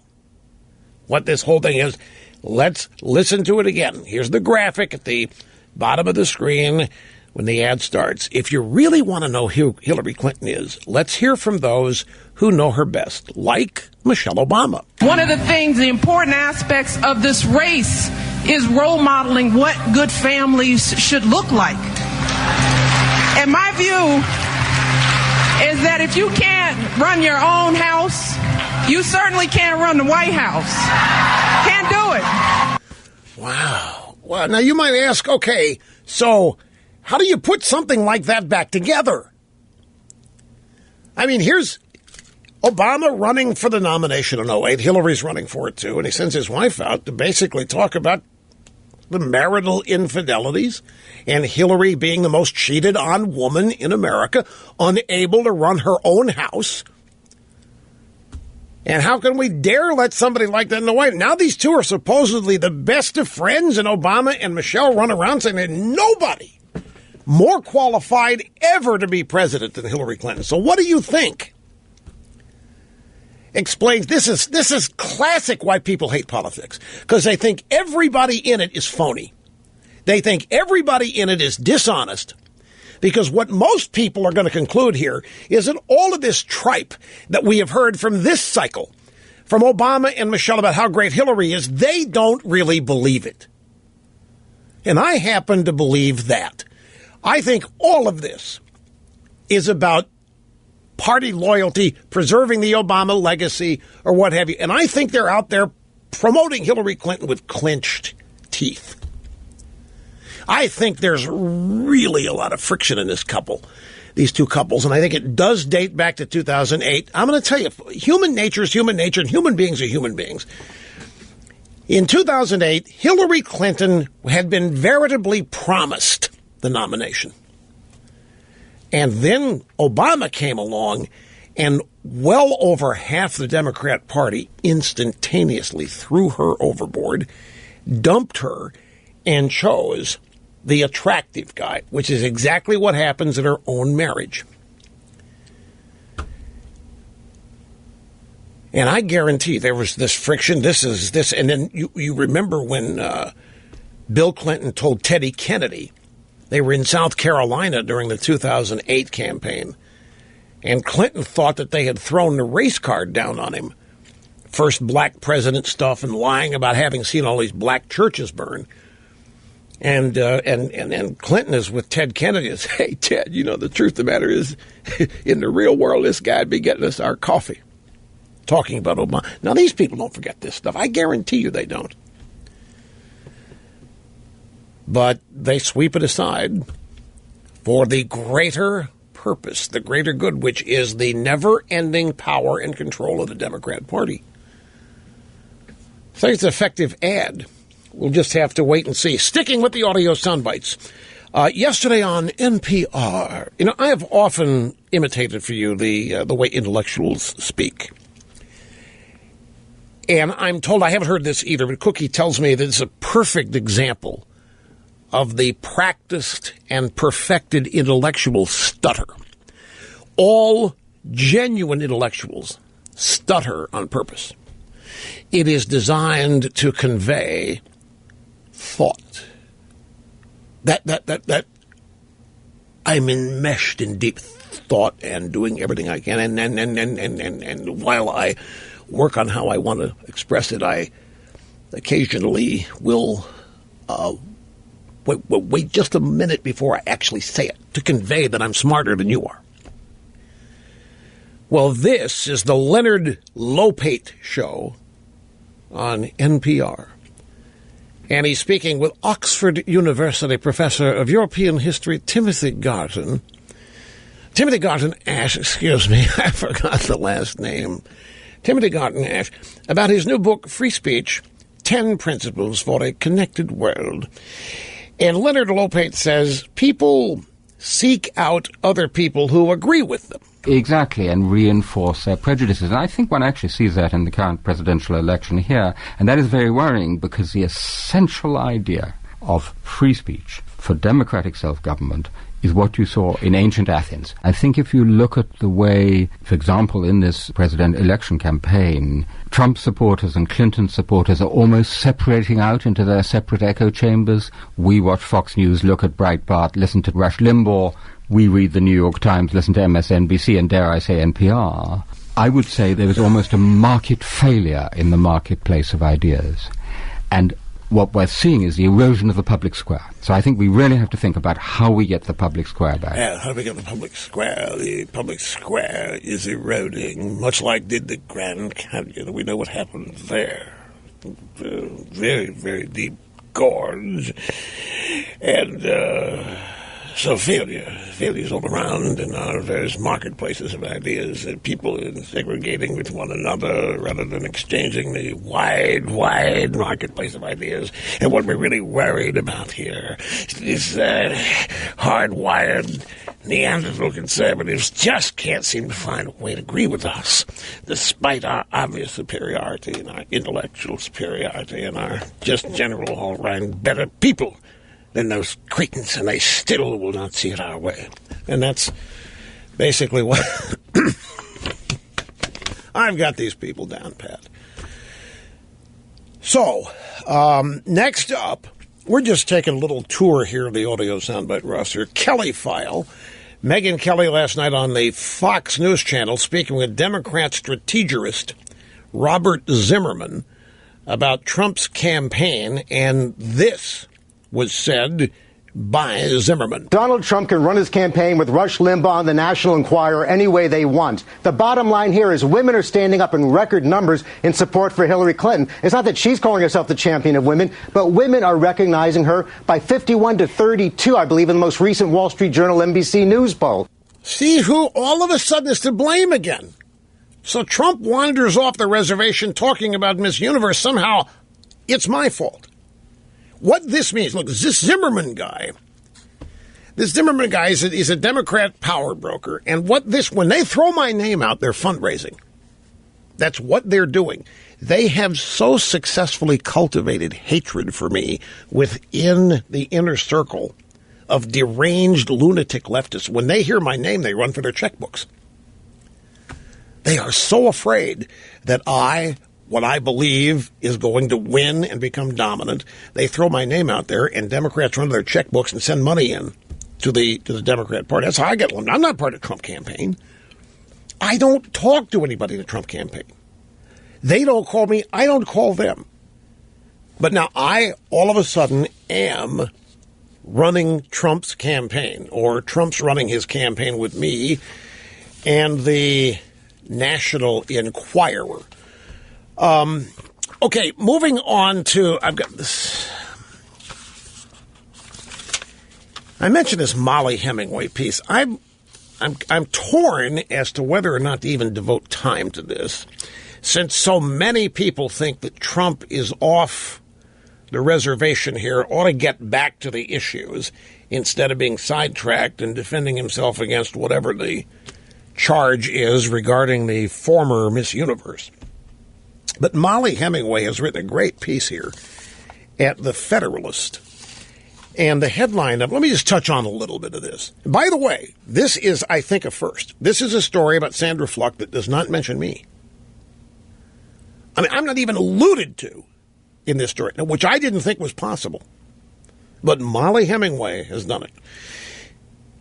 what this whole thing is, let's listen to it again. Here's the graphic at the bottom of the screen when the ad starts. If you really want to know who Hillary Clinton is, let's hear from those who know her best, like Michelle Obama. One of the important aspects of this race is role modeling what good families should look like. And my view is that if you can't run your own house, you certainly can't run the White House. Can't do it. Wow. Well, now you might ask, okay, so how do you put something like that back together? I mean, here's Obama running for the nomination in 08. Hillary's running for it, too. And he sends his wife out to basically talk about the marital infidelities and Hillary being the most cheated on woman in America, unable to run her own house. And how can we dare let somebody like that in the White House? Now these two are supposedly the best of friends, and Obama and Michelle run around saying there's nobody more qualified ever to be president than Hillary Clinton. So what do you think? Explains this is classic why people hate politics, because they think everybody in it is phony. They think everybody in it is dishonest, because what most people are going to conclude here is that all of this tripe that we have heard from this cycle, from Obama and Michelle about how great Hillary is, they don't really believe it. And I happen to believe that. I think all of this is about party loyalty, preserving the Obama legacy, or what have you. And I think they're out there promoting Hillary Clinton with clenched teeth. I think there's really a lot of friction in these two couples, and I think it does date back to 2008. I'm going to tell you, human nature is human nature, and human beings are human beings. In 2008, Hillary Clinton had been veritably promised the nomination. And then Obama came along, and well over half the Democrat Party instantaneously threw her overboard, dumped her, and chose the attractive guy, which is exactly what happens in her own marriage. And I guarantee there was this friction, and then you remember when Bill Clinton told Teddy Kennedy, they were in South Carolina during the 2008 campaign, and Clinton thought that they had thrown the race card down on him. First black president stuff and lying about having seen all these black churches burn. And Clinton is with Ted Kennedy and says, hey, Ted, you know, the truth of the matter is, in the real world, this guy'd be getting us our coffee. Talking about Obama. Now, these people don't forget this stuff. I guarantee you they don't. But they sweep it aside for the greater purpose, the greater good, which is the never-ending power and control of the Democrat Party. I think it's an effective ad. We'll just have to wait and see. Sticking with the audio sound bites. Yesterday on NPR, I have often imitated for you the way intellectuals speak. And I'm told, I haven't heard this either, but Cookie tells me that it's a perfect example of the practiced and perfected intellectual stutter. All genuine intellectuals stutter on purpose. It is designed to convey thought. That I'm enmeshed in deep thought and doing everything I can, and while I work on how I want to express it, I occasionally will wait just a minute before I actually say it to convey that I'm smarter than you are. Well, this is the Leonard Lopate Show on NPR. And he's speaking with Oxford University professor of European history, Timothy Garton. Timothy Garton Ash, excuse me, I forgot the last name. Timothy Garton Ash, about his new book, Free Speech, 10 Principles for a Connected World. And Leonard Lopate says people seek out other people who agree with them. Exactly, and reinforce their prejudices. And I think one actually sees that in the current presidential election here, and that is very worrying because the essential idea of free speech for democratic self-government is what you saw in ancient Athens. I think if you look at the way, for example, in this presidential election campaign, Trump supporters and Clinton supporters are almost separating out into their separate echo chambers. We watch Fox News, look at Breitbart, listen to Rush Limbaugh. We read the New York Times, listen to MSNBC, and dare I say NPR. I would say there is almost a market failure in the marketplace of ideas. And what we're seeing is the erosion of the public square. So I think we really have to think about how we get the public square back. Yeah, how do we get the public square? The public square is eroding, much like did the Grand Canyon. We know what happened there. Very, very deep gorge. And so failures all around in our various marketplaces of ideas, and people segregating with one another rather than exchanging the wide marketplace of ideas. And what we're really worried about here is hardwired Neanderthal conservatives just can't seem to find a way to agree with us, despite our obvious superiority and our intellectual superiority and our just general all-round better people than those cretins, and they still will not see it our way. And that's basically what I've got these people down pat. So, next up, we're just taking a little tour here of the audio soundbite roster. Kelly File. Megyn Kelly last night on the Fox News Channel speaking with Democrat strategist Robert Zimmerman about Trump's campaign, and this was said by Zimmerman. Donald Trump can run his campaign with Rush Limbaugh and the National Enquirer any way they want. The bottom line here is women are standing up in record numbers in support for Hillary Clinton. It's not that she's calling herself the champion of women, but women are recognizing her by 51 to 32, I believe, in the most recent Wall Street Journal NBC News poll. See who all of a sudden is to blame again. So Trump wanders off the reservation talking about Miss Universe. Somehow it's my fault. What this means, look, this Zimmerman guy is a Democrat power broker, and when they throw my name out, they're fundraising. That's what they're doing. They have so successfully cultivated hatred for me within the inner circle of deranged lunatic leftists. When they hear my name, they run for their checkbooks. They are so afraid that what I believe is going to win and become dominant, they throw my name out there, and Democrats run their checkbooks and send money in to the Democrat Party. That's how I get one. I'm not part of the Trump campaign. I don't talk to anybody in the Trump campaign. They don't call me. I don't call them. But now I, all of a sudden, am running Trump's campaign, or Trump's running his campaign with me and the National Enquirer. Okay, moving on to, I've got this. I mentioned this Molly Hemingway piece. I'm torn as to whether or not to even devote time to this, since so many people think that Trump is off the reservation here, ought to get back to the issues instead of being sidetracked and defending himself against whatever the charge is regarding the former Miss Universe. But Molly Hemingway has written a great piece here at The Federalist. And the headline of, let me just touch on a little bit of this. By the way, this is, I think, a first. This is a story about Sandra Fluck that does not mention me. I mean, I'm not even alluded to in this story, which I didn't think was possible. But Molly Hemingway has done it.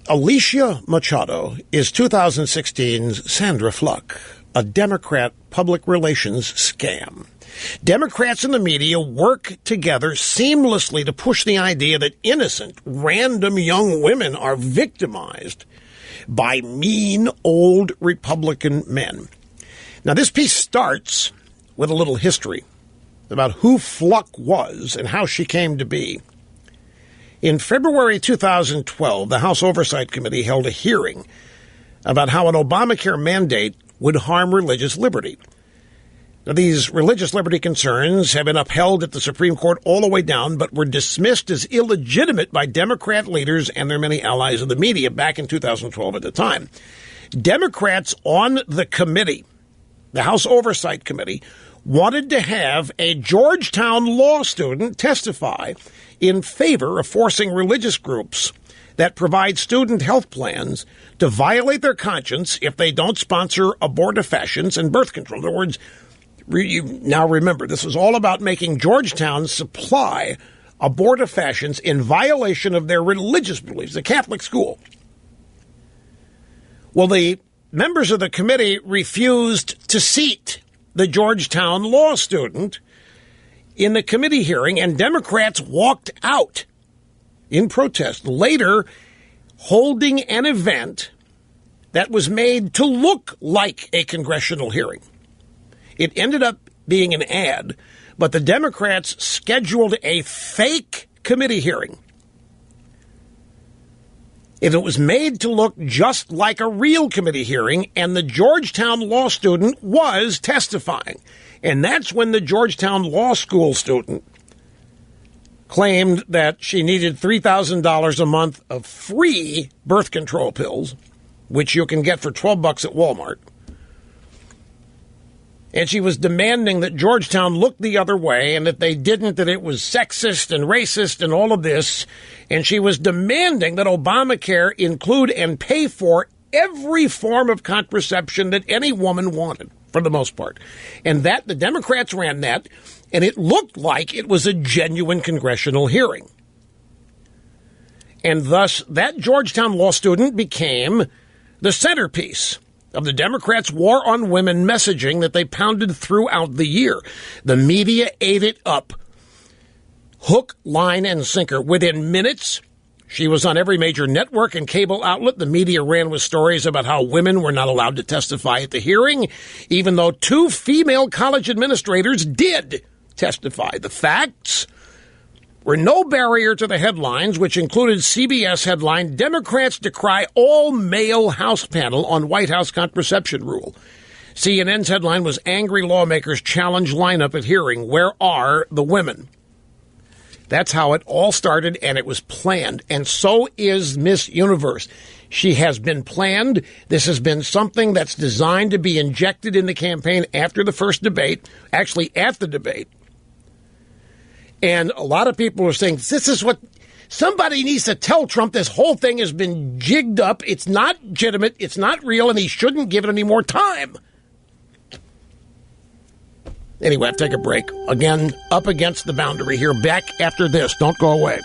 Alicia Machado is 2016's Sandra Fluck, a Democrat public relations scam. Democrats and the media work together seamlessly to push the idea that innocent, random young women are victimized by mean old Republican men. Now, this piece starts with a little history about who Fluck was and how she came to be. In February 2012, the House Oversight Committee held a hearing about how an Obamacare mandate would harm religious liberty. Now, these religious liberty concerns have been upheld at the Supreme Court all the way down, but were dismissed as illegitimate by Democrat leaders and their many allies in the media back in 2012 at the time. Democrats on the committee, the House Oversight Committee, wanted to have a Georgetown law student testify in favor of forcing religious groups that provide student health plans to violate their conscience if they don't sponsor abortifacients and birth control. In other words, now remember, this was all about making Georgetown supply abortifacients in violation of their religious beliefs, the Catholic school. Well, the members of the committee refused to seat the Georgetown law student in the committee hearing, and Democrats walked out in protest, later holding an event that was made to look like a congressional hearing. It ended up being an ad, but the Democrats scheduled a fake committee hearing. And it was made to look just like a real committee hearing, and the Georgetown law student was testifying. And that's when the Georgetown Law School student claimed that she needed $3,000 a month of free birth control pills, which you can get for $12 at Walmart. And she was demanding that Georgetown look the other way, and if they didn't, that it was sexist and racist and all of this. And she was demanding that Obamacare include and pay for every form of contraception that any woman wanted, for the most part. And that the Democrats ran that, and it looked like it was a genuine congressional hearing. And thus, that Georgetown law student became the centerpiece of the Democrats' war on women messaging that they pounded throughout the year. The media ate it up. Hook, line, and sinker. Within minutes, she was on every major network and cable outlet. The media ran with stories about how women were not allowed to testify at the hearing, even though 2 female college administrators did testify. The facts were no barrier to the headlines, which included CBS headline, Democrats decry all-male House panel on White House contraception rule. CNN's headline was, angry lawmakers challenge lineup at hearing. Where are the women? That's how it all started, and it was planned. And so is Miss Universe. She has been planned. This has been something that's designed to be injected in the campaign after the first debate, actually at the debate. And a lot of people are saying, this is what somebody needs to tell Trump. This whole thing has been jigged up. It's not legitimate. It's not real, and he shouldn't give it any more time. Anyway, I have to take a break. Again, up against the boundary here. Back after this. Don't go away.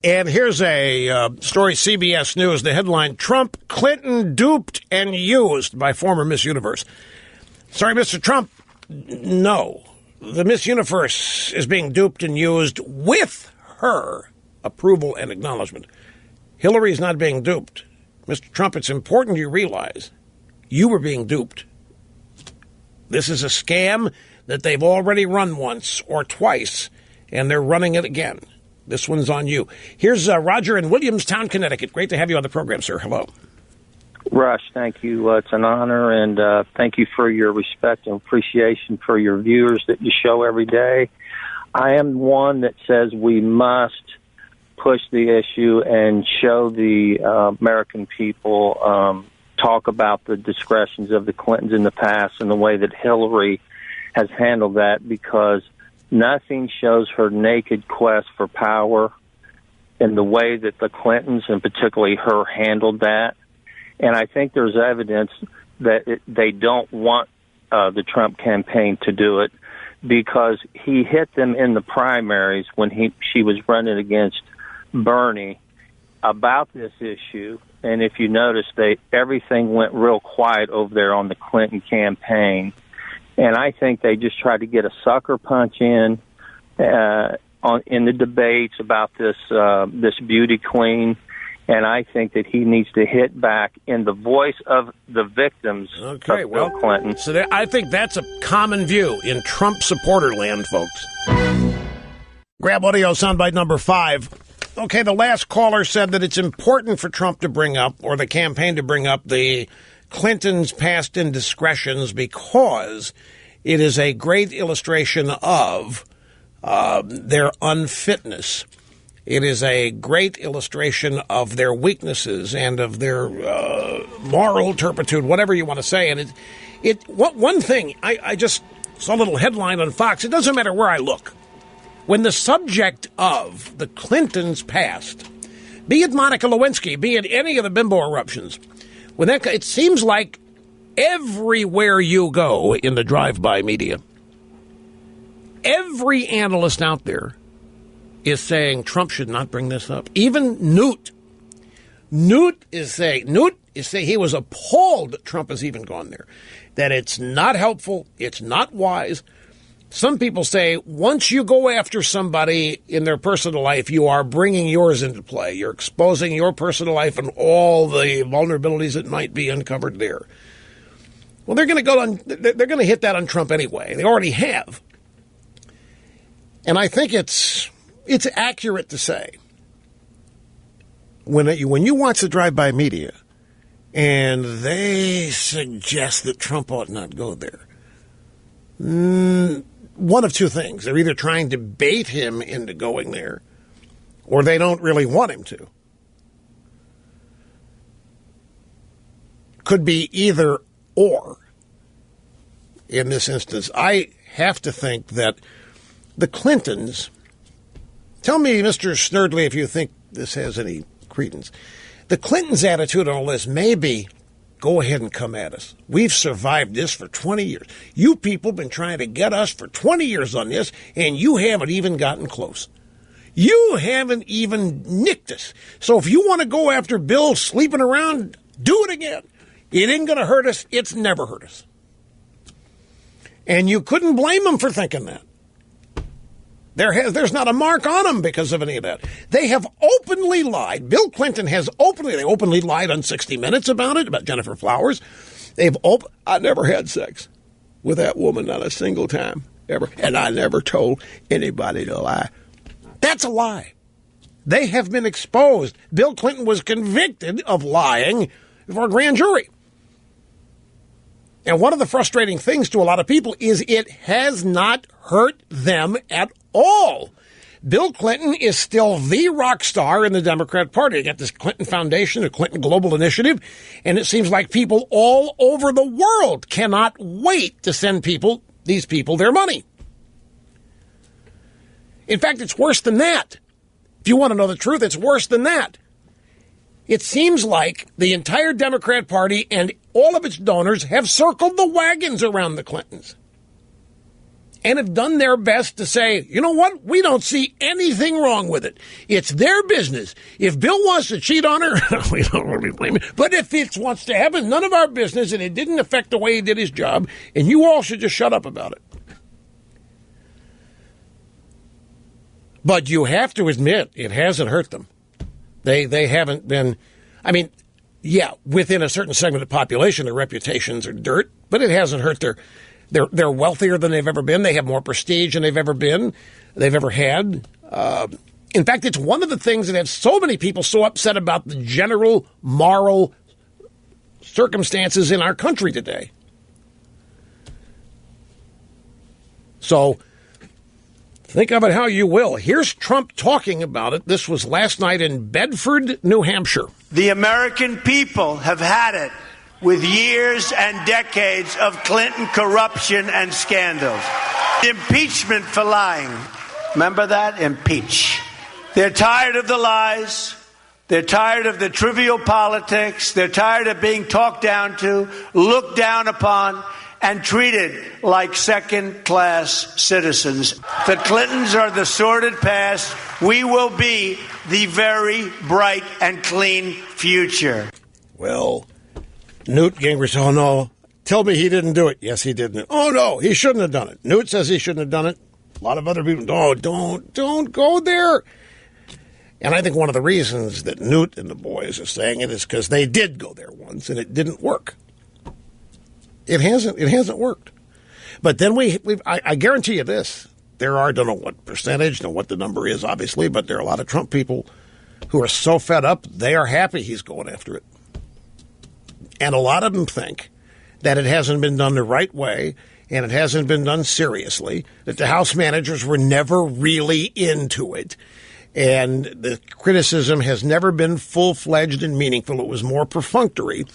And here's a story, CBS News. The headline, Trump, Clinton duped and used by former Miss Universe. Sorry, Mr. Trump. No. The Miss Universe is being duped and used with her approval and acknowledgement. Hillary is not being duped. Mr. Trump, it's important you realize you were being duped. This is a scam that they've already run once or twice, and they're running it again. This one's on you. Here's Roger in Williamstown, Connecticut. Great to have you on the program, sir. Hello. Rush, thank you. It's an honor, and thank you for your respect and appreciation for your viewers that you show every day. I am one that says we must push the issue and show the American people, talk about the discretions of the Clintons in the past and the way that Hillary has handled that, because nothing shows her naked quest for power in the way that the Clintons, and particularly her, handled that. And I think there's evidence that they don't want the Trump campaign to do it, because he hit them in the primaries when she was running against Bernie about this issue. And if you notice, everything went real quiet over there on the Clinton campaign. And I think they just tried to get a sucker punch in the debates about this beauty queen. And I think that he needs to hit back in the voice of the victims of Bill Clinton. So I think that's a common view in Trump supporter land, folks. Grab audio soundbite number 5. Okay, the last caller said that it's important for Trump to bring up, or the campaign to bring up, the Clintons' past indiscretions, because it is a great illustration of their unfitness. It is a great illustration of their weaknesses and of their moral turpitude, whatever you want to say. And one thing, I just saw a little headline on Fox. It doesn't matter where I look. When the subject of the Clintons' past, be it Monica Lewinsky, be it any of the bimbo eruptions, it seems like everywhere you go in the drive-by media, every analyst out there is saying Trump should not bring this up. Even Newt is saying he was appalled that Trump has even gone there, that it's not helpful, it's not wise. Some people say once you go after somebody in their personal life, you are bringing yours into play. You're exposing your personal life and all the vulnerabilities that might be uncovered there. Well, they're going to hit that on Trump anyway. They already have. And I think it's accurate to say when you watch the drive-by media and they suggest that Trump ought not go there, one of two things. They're either trying to bait him into going there, or they don't really want him to. Could be either or. In this instance, I have to think that the Clintons, tell me, Mr. Snerdley, if you think this has any credence, the Clintons' attitude on all this may be, go ahead and come at us. We've survived this for 20 years. You people have been trying to get us for 20 years on this, and you haven't even gotten close. You haven't even nicked us. So if you want to go after Bill sleeping around, do it again. It ain't going to hurt us. It's never hurt us. And you couldn't blame them for thinking that. There's not a mark on them because of any of that. They have openly lied. Bill Clinton they openly lied on 60 Minutes about it, about Jennifer Flowers. I never had sex with that woman, not a single time, ever. And I never told anybody to lie. That's a lie. They have been exposed. Bill Clinton was convicted of lying before a grand jury. And one of the frustrating things to a lot of people is it has not hurt them at all. Bill Clinton is still the rock star in the Democrat Party. You got this Clinton Foundation, the Clinton Global Initiative, and it seems like people all over the world cannot wait to send these people their money. In fact, it's worse than that. If you want to know the truth, it's worse than that. It seems like the entire Democrat Party and all of its donors have circled the wagons around the Clintons and have done their best to say, you know what, we don't see anything wrong with it. It's their business. If Bill wants to cheat on her, we don't really blame him. But if it wants to happen, none of our business, and it didn't affect the way he did his job, and you all should just shut up about it. But you have to admit, it hasn't hurt them. They haven't been, within a certain segment of the population, their reputations are dirt, but it hasn't hurt they're wealthier than they've ever been. They have more prestige than they've ever had. In fact, it's one of the things that has so many people so upset about the general moral circumstances in our country today. So think of it how you will. Here's Trump talking about it. This was last night in Bedford, New Hampshire. The American people have had it with years and decades of Clinton corruption and scandals. Impeachment for lying. Remember that? Impeach. They're tired of the lies. They're tired of the trivial politics. They're tired of being talked down to, looked down upon, and treated like second-class citizens. The Clintons are the sordid past. We will be the very bright and clean future. Well, Newt Gingrich, oh no, tell me he didn't do it. Yes, he didn't. Oh no, he shouldn't have done it. Newt says he shouldn't have done it. A lot of other people, don't go there. And I think one of the reasons that Newt and the boys are saying it is because they did go there once and it didn't work. It hasn't worked. But then I guarantee you this. There are, I don't know what percentage, don't know what the number is, obviously, but there are a lot of Trump people who are so fed up, they are happy he's going after it. And a lot of them think that it hasn't been done the right way and it hasn't been done seriously, that the House managers were never really into it. And the criticism has never been full-fledged and meaningful. It was more perfunctory.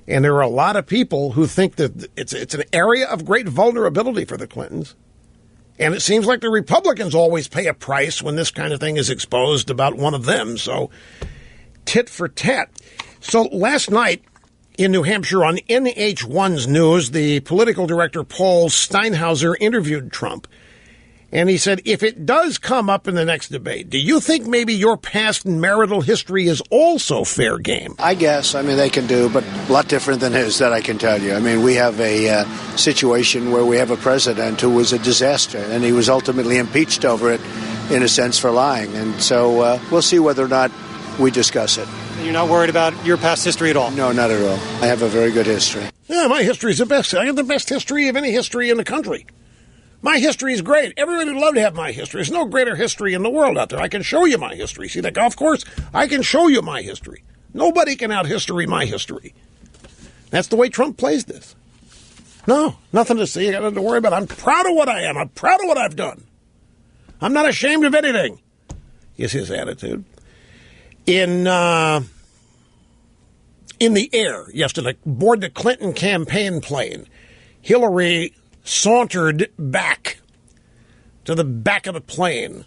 And there are a lot of people who think that it's an area of great vulnerability for the Clintons. And it seems like the Republicans always pay a price when this kind of thing is exposed about one of them. So tit for tat. So last night in New Hampshire on NH1's news, the political director Paul Steinhauser interviewed Trump. And he said, if it does come up in the next debate, do you think maybe your past marital history is also fair game? I guess. I mean, they can do, but a lot different than his, that I can tell you. I mean, we have a situation where we have a president who was a disaster, and he was ultimately impeached over it, in a sense, for lying. And so we'll see whether or not we discuss it. You're not worried about your past history at all? No, not at all. I have a very good history. Yeah, my history is the best. I have the best history of any history in the country. My history is great. Everybody would love to have my history. There's no greater history in the world out there. I can show you my history. See that golf course? I can show you my history. Nobody can out-history my history. That's the way Trump plays this. No, nothing to see. I got nothing to worry about. I'm proud of what I am. I'm proud of what I've done. I'm not ashamed of anything, is his attitude. In the air yesterday, aboard the Clinton campaign plane, Hillary sauntered back to the back of the plane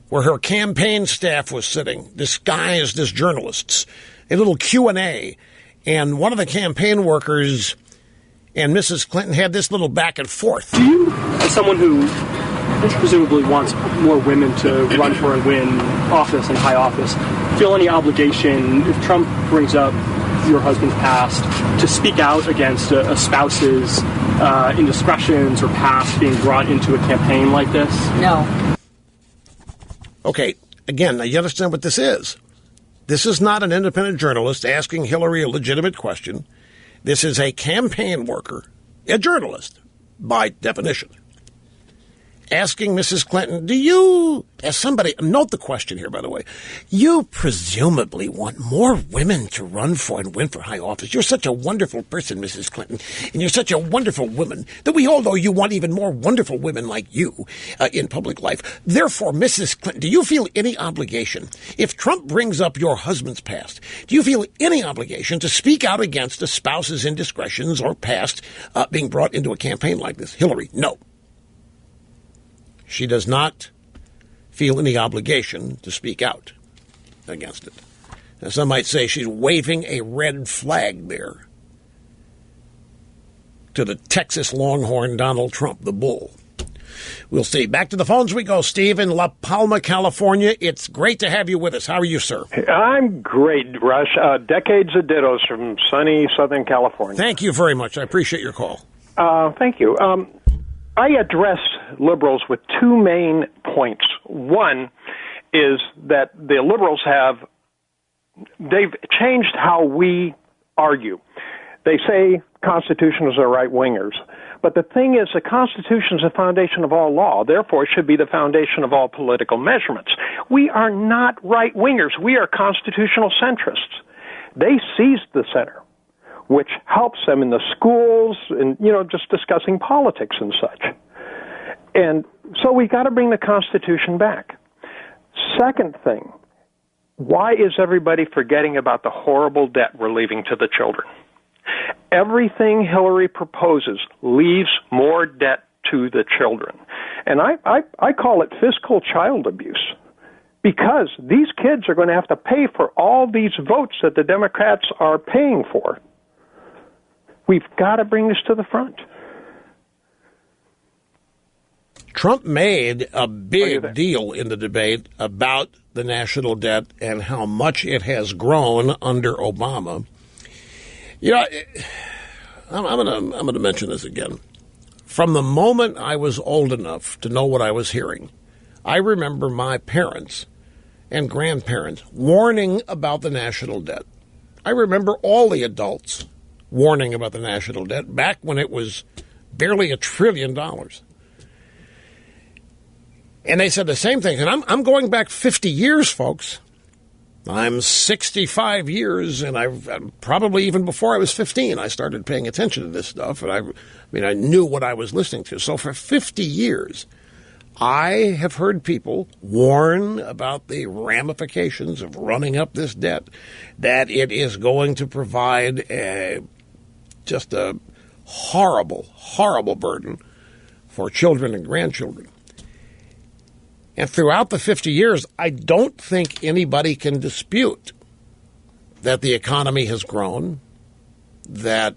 where her campaign staff was sitting, disguised as journalists, a little Q&A, and one of the campaign workers and Mrs. Clinton had this little back and forth. Do you, as someone who presumably wants more women to run for and win office and high office, feel any obligation, if Trump brings up your husband's past, to speak out against a spouse's indiscretions or past being brought into a campaign like this? No. Okay, again, now you understand what this is. This is not an independent journalist asking Hillary a legitimate question. This is a campaign worker, a journalist, by definition, asking Mrs. Clinton, do you, as somebody, note the question here, by the way, you presumably want more women to run for and win for high office. You're such a wonderful person, Mrs. Clinton, and you're such a wonderful woman that we all know you want even more wonderful women like you in public life. Therefore, Mrs. Clinton, do you feel any obligation, if Trump brings up your husband's past, do you feel any obligation to speak out against a spouse's indiscretions or past being brought into a campaign like this? Hillary, no. She does not feel any obligation to speak out against it. Now, some might say she's waving a red flag there to the Texas Longhorn Donald Trump, the bull. We'll see. Back to the phones we go. Steve in La Palma, California. It's great to have you with us. How are you, sir? I'm great, Rush. Decades of dittos from sunny Southern California. Thank you very much. I appreciate your call. Thank you. I address liberals with two main points. One is that the liberals they've changed how we argue. They say constitutionalists are right-wingers. But the thing is, the Constitution is the foundation of all law. Therefore, it should be the foundation of all political measurements. We are not right-wingers. We are constitutional centrists. They seized the center, which helps them in the schools and, just discussing politics and such. And so we got to bring the Constitution back. Second thing, why is everybody forgetting about the horrible debt we're leaving to the children? Everything Hillary proposes leaves more debt to the children. And I call it fiscal child abuse, because these kids are going to have to pay for all these votes that the Democrats are paying for. We've got to bring this to the front. Trump made a big deal in the debate about the national debt and how much it has grown under Obama. I'm going to mention this again. From the moment I was old enough to know what I was hearing, I remember my parents and grandparents warning about the national debt. I remember all the adults warning about the national debt back when it was barely $1 trillion. And they said the same thing. And I'm going back 50 years, folks. I'm 65 years, and I've probably even before I was 15, I started paying attention to this stuff. And I knew what I was listening to. So for 50 years, I have heard people warn about the ramifications of running up this debt, that it is going to provide just a horrible, horrible burden for children and grandchildren. And throughout the 50 years, I don't think anybody can dispute that the economy has grown, that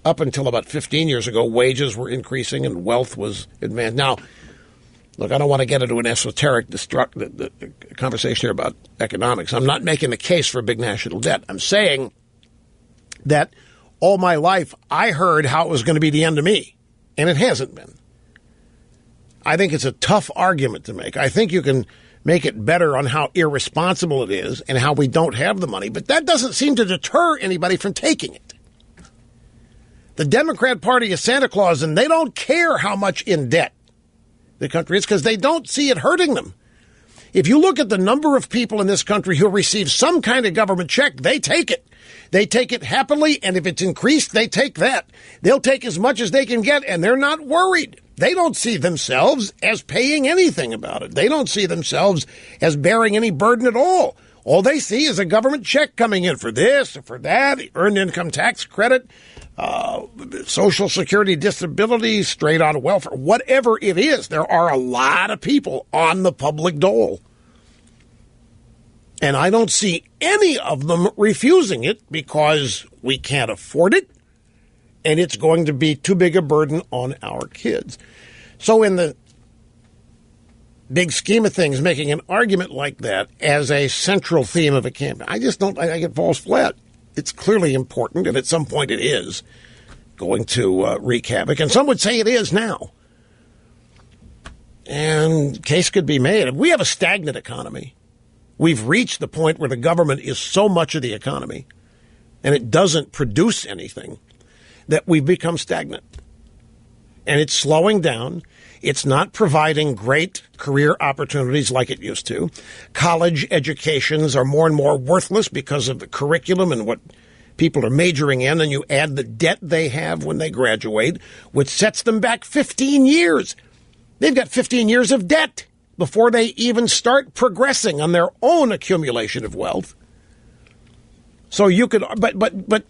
up until about 15 years ago, wages were increasing and wealth was advanced. Now, look, I don't want to get into an esoteric conversation here about economics. I'm not making the case for a big national debt. I'm saying that all my life I heard how it was going to be the end of me, and it hasn't been. I think it's a tough argument to make. I think you can make it better on how irresponsible it is and how we don't have the money, but that doesn't seem to deter anybody from taking it. The Democrat Party is Santa Claus, and they don't care how much in debt the country is because they don't see it hurting them. If you look at the number of people in this country who receive some kind of government check, they take it. They take it happily, and if it's increased, they take that. They'll take as much as they can get, and they're not worried. They don't see themselves as paying anything about it. They don't see themselves as bearing any burden at all. All they see is a government check coming in for this or for that, earned income tax credit, Social Security disability, straight out of welfare, whatever it is. There are a lot of people on the public dole. And I don't see any of them refusing it because we can't afford it, and it's going to be too big a burden on our kids. So in the big scheme of things, making an argument like that as a central theme of a campaign, I think it falls flat. It's clearly important, and at some point it is going to wreak havoc. And some would say it is now. And case could be made. We have a stagnant economy. We've reached the point where the government is so much of the economy, and it doesn't produce anything, that we've become stagnant. And it's slowing down. It's not providing great career opportunities like it used to. College educations are more and more worthless because of the curriculum and what people are majoring in, and you add the debt they have when they graduate, which sets them back 15 years. They've got 15 years of debt before they even start progressing on their own accumulation of wealth. So you could, but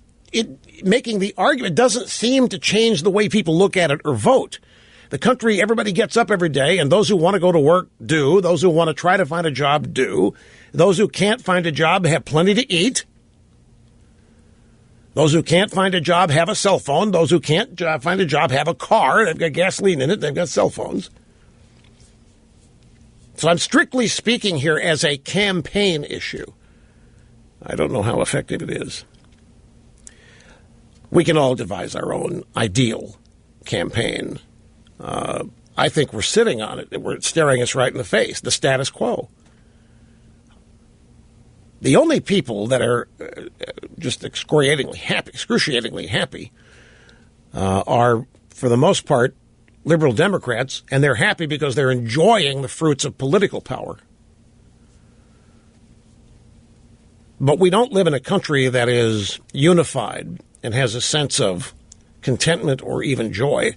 making the argument doesn't seem to change the way people look at it or vote. The country, everybody gets up every day, and those who want to go to work do. Those who want to try to find a job do. Those who can't find a job have plenty to eat. Those who can't find a job have a cell phone. Those who can't find a job have a car. They've got gasoline in it. They've got cell phones. So I'm strictly speaking here as a campaign issue. I don't know how effective it is. We can all devise our own ideal campaign. I think we're sitting on it. We're staring us right in the face, the status quo. The only people that are just excruciatingly happy are, for the most part, liberal Democrats, and they're happy because they're enjoying the fruits of political power. But we don't live in a country that is unified and has a sense of contentment or even joy.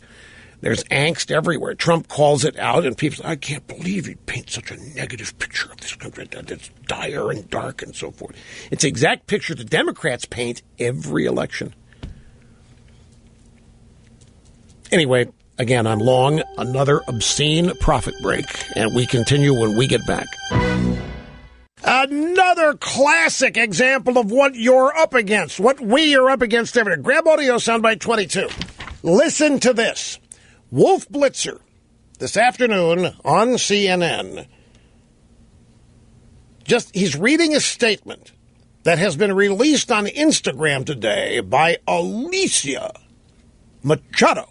There's angst everywhere. Trump calls it out, and people say, I can't believe he paints such a negative picture of this country that's dire and dark and so forth. It's the exact picture the Democrats paint every election. Anyway, again, I'm long. Another obscene profit break, and we continue when we get back. Another classic example of what you're up against, what we are up against every day. Grab audio soundbite 22. Listen to this. Wolf Blitzer, this afternoon on CNN, he's reading a statement that has been released on Instagram today by Alicia Machado.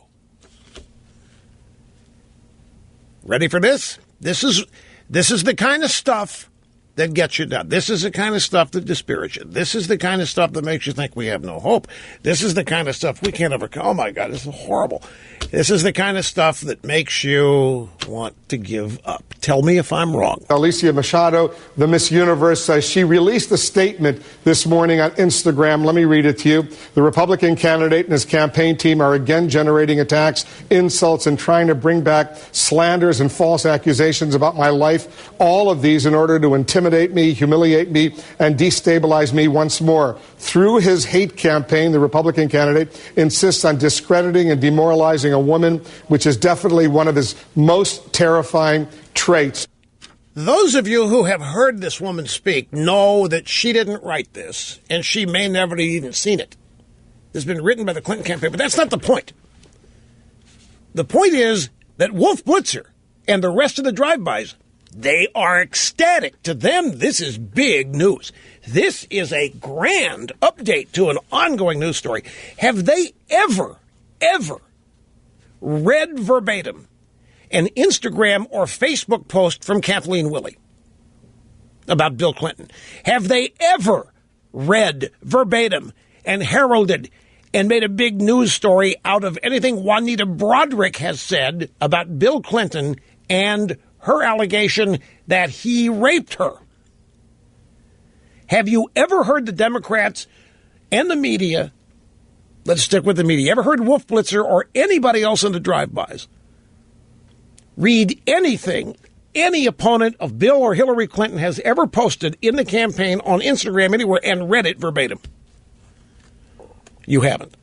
Ready for this? This is the kind of stuff that gets you down. This is the kind of stuff that dispirits you. This is the kind of stuff that makes you think we have no hope. This is the kind of stuff we can't overcome. Oh, my God, this is horrible. This is the kind of stuff that makes you want to give up. Tell me if I'm wrong. Alicia Machado, the Miss Universe, she released a statement this morning on Instagram. Let me read it to you. The Republican candidate and his campaign team are again generating attacks, insults, and trying to bring back slanders and false accusations about my life. All of these in order to intimidate me, humiliate me, and destabilize me once more. Through his hate campaign, the Republican candidate insists on discrediting and demoralizing a woman, which is definitely one of his most terrifying traits. Those of you who have heard this woman speak know that she didn't write this, and she may never have even seen it. It's been written by the Clinton campaign, but that's not the point. The point is that Wolf Blitzer and the rest of the drive-bys, they are ecstatic. To them, this is big news. This is a grand update to an ongoing news story. Have they ever read verbatim an Instagram or Facebook post from Kathleen Willey about Bill Clinton? Have they ever read verbatim and heralded and made a big news story out of anything Juanita Broderick has said about Bill Clinton and her allegation that he raped her? Have you ever heard the Democrats and the media, let's stick with the media, ever heard Wolf Blitzer or anybody else in the drive-bys read anything any opponent of Bill or Hillary Clinton has ever posted in the campaign on Instagram anywhere and read it verbatim? You haven't.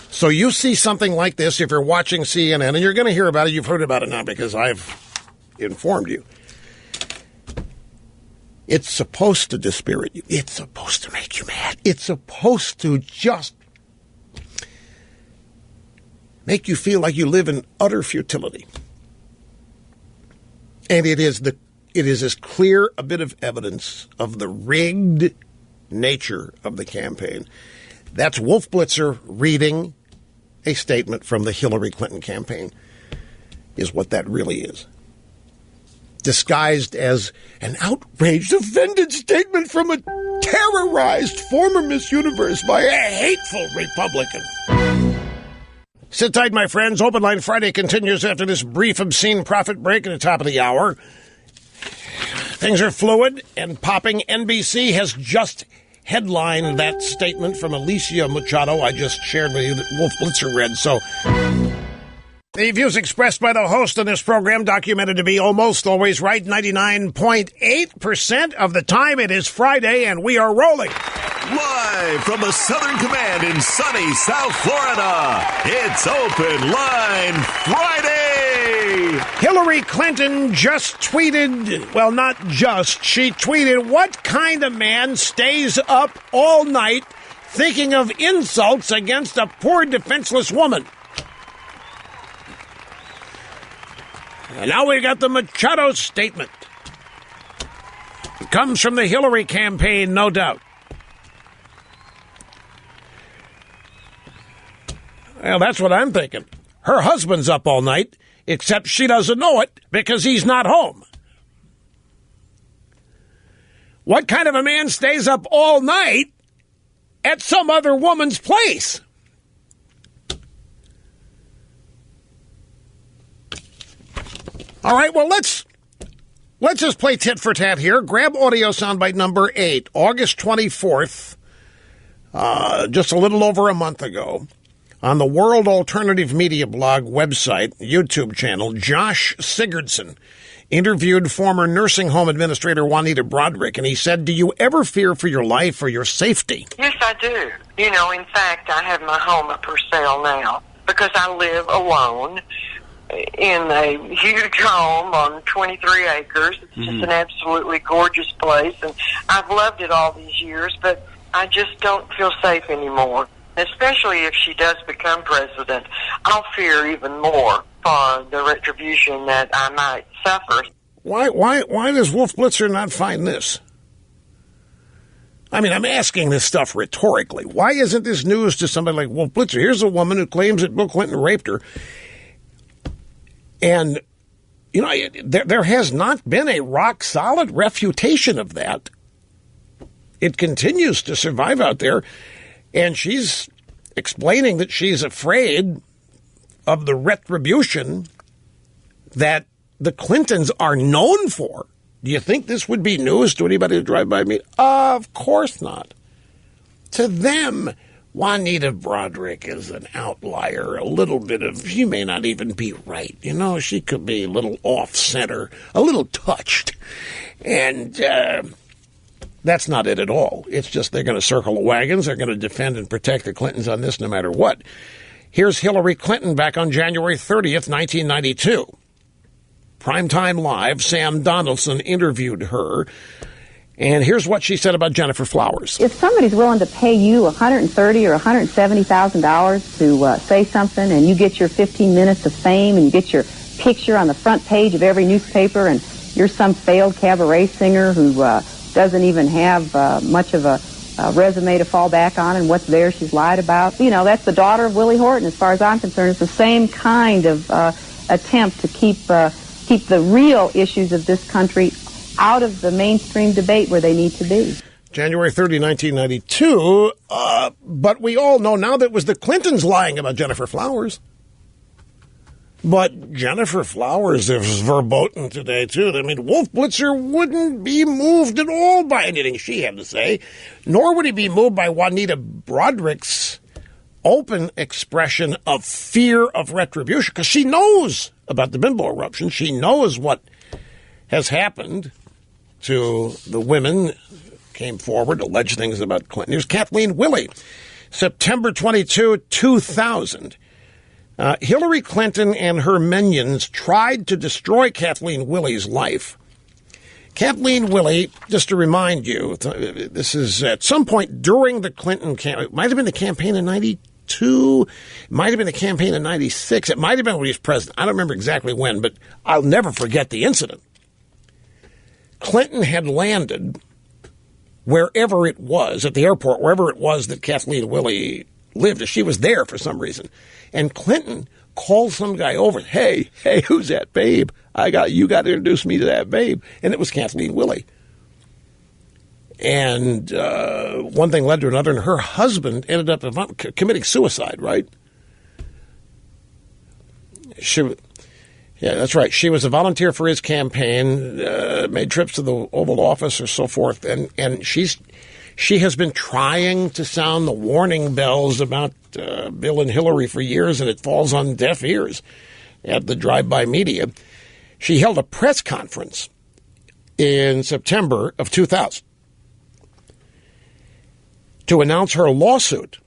So you see something like this if you're watching CNN, and you're going to hear about it. You've heard about it now because I've informed you. It's supposed to dispirit you. It's supposed to make you mad. It's supposed to just make you feel like you live in utter futility. And it is as clear a bit of evidence of the rigged nature of the campaign. That's Wolf Blitzer reading a statement from the Hillary Clinton campaign, is what that really is. Disguised as an outraged, offended statement from a terrorized former Miss Universe by a hateful Republican. Sit tight, my friends. Open Line Friday continues after this brief, obscene profit break at the top of the hour. Things are fluid and popping. NBC has just headlined that statement from Alicia Machado I just shared with you that Wolf Blitzer read. So the views expressed by the host of this program, documented to be almost always right 99.8% of the time. It is Friday, and we are rolling. Live from the Southern Command in sunny South Florida, it's Open Line Friday. Hillary Clinton just tweeted, well, not just, she tweeted, what kind of man stays up all night thinking of insults against a poor defenseless woman? And now we got the Machado statement. It comes from the Hillary campaign, no doubt. Well, that's what I'm thinking. Her husband's up all night, except she doesn't know it because he's not home. What kind of a man stays up all night at some other woman's place? All right, well, let's just play tit for tat here. Grab audio soundbite number 8, August 24th, just a little over a month ago, on the World Alternative Media blog website, YouTube channel. Josh Sigurdson interviewed former nursing home administrator Juanita Broderick, and he said, do you ever fear for your life or your safety? Yes, I do. You know, in fact, I have my home up for sale now because I live alone in a huge home on 23 acres. It's just an absolutely gorgeous place, and I've loved it all these years, but I just don't feel safe anymore. Especially if she does become president, I'll fear even more for the retribution that I might suffer. Why does Wolf Blitzer not find this? I mean, I'm asking this stuff rhetorically. Why isn't this news to somebody like Wolf Blitzer? Here's a woman who claims that Bill Clinton raped her. And, you know, there has not been a rock-solid refutation of that. It continues to survive out there. And she's explaining that she's afraid of the retribution that the Clintons are known for. Do you think this would be news to anybody who drive by me? Of course not. To them, Juanita Broderick is an outlier, a little bit of, she may not even be right. You know, she could be a little off-center, a little touched. And that's not it at all. It's just they're going to circle the wagons. They're going to defend and protect the Clintons on this no matter what. Here's Hillary Clinton back on January 30th, 1992. Primetime Live, Sam Donaldson interviewed her. And here's what she said about Jennifer Flowers. If somebody's willing to pay you $130,000 or $170,000 to say something, and you get your 15 minutes of fame, and you get your picture on the front page of every newspaper, and you're some failed cabaret singer who doesn't even have much of a resume to fall back on, and what's there she's lied about. You know, that's the daughter of Willie Horton, as far as I'm concerned. It's the same kind of attempt to keep the real issues of this country out of the mainstream debate where they need to be. January 30, 1992, but we all know now that it was the Clintons lying about Jennifer Flowers. But Jennifer Flowers is verboten today, too. I mean, Wolf Blitzer wouldn't be moved at all by anything she had to say, nor would he be moved by Juanita Broderick's open expression of fear of retribution, because she knows about the bimbo eruption. She knows what has happened to the women who came forward, alleged things about Clinton. Here's Kathleen Willey, September 22, 2000. Hillary Clinton and her minions tried to destroy Kathleen Willey's life. Kathleen Willey, just to remind you, this is at some point during the Clinton campaign. It might have been the campaign in 92. It might have been the campaign in 96. It might have been when he was president. I don't remember exactly when, but I'll never forget the incident. Clinton had landed wherever it was, at the airport, wherever it was that Kathleen Willey lived. She was there for some reason. And Clinton called some guy over. Hey, who's that babe? You got to introduce me to that babe. And it was Kathleen Willey. And one thing led to another, and her husband ended up committing suicide, right? Yeah, that's right. She was a volunteer for his campaign, made trips to the Oval Office or so forth, and she has been trying to sound the warning bells about Bill and Hillary for years, and it falls on deaf ears at the drive-by media. She held a press conference in September of 2000 to announce her lawsuit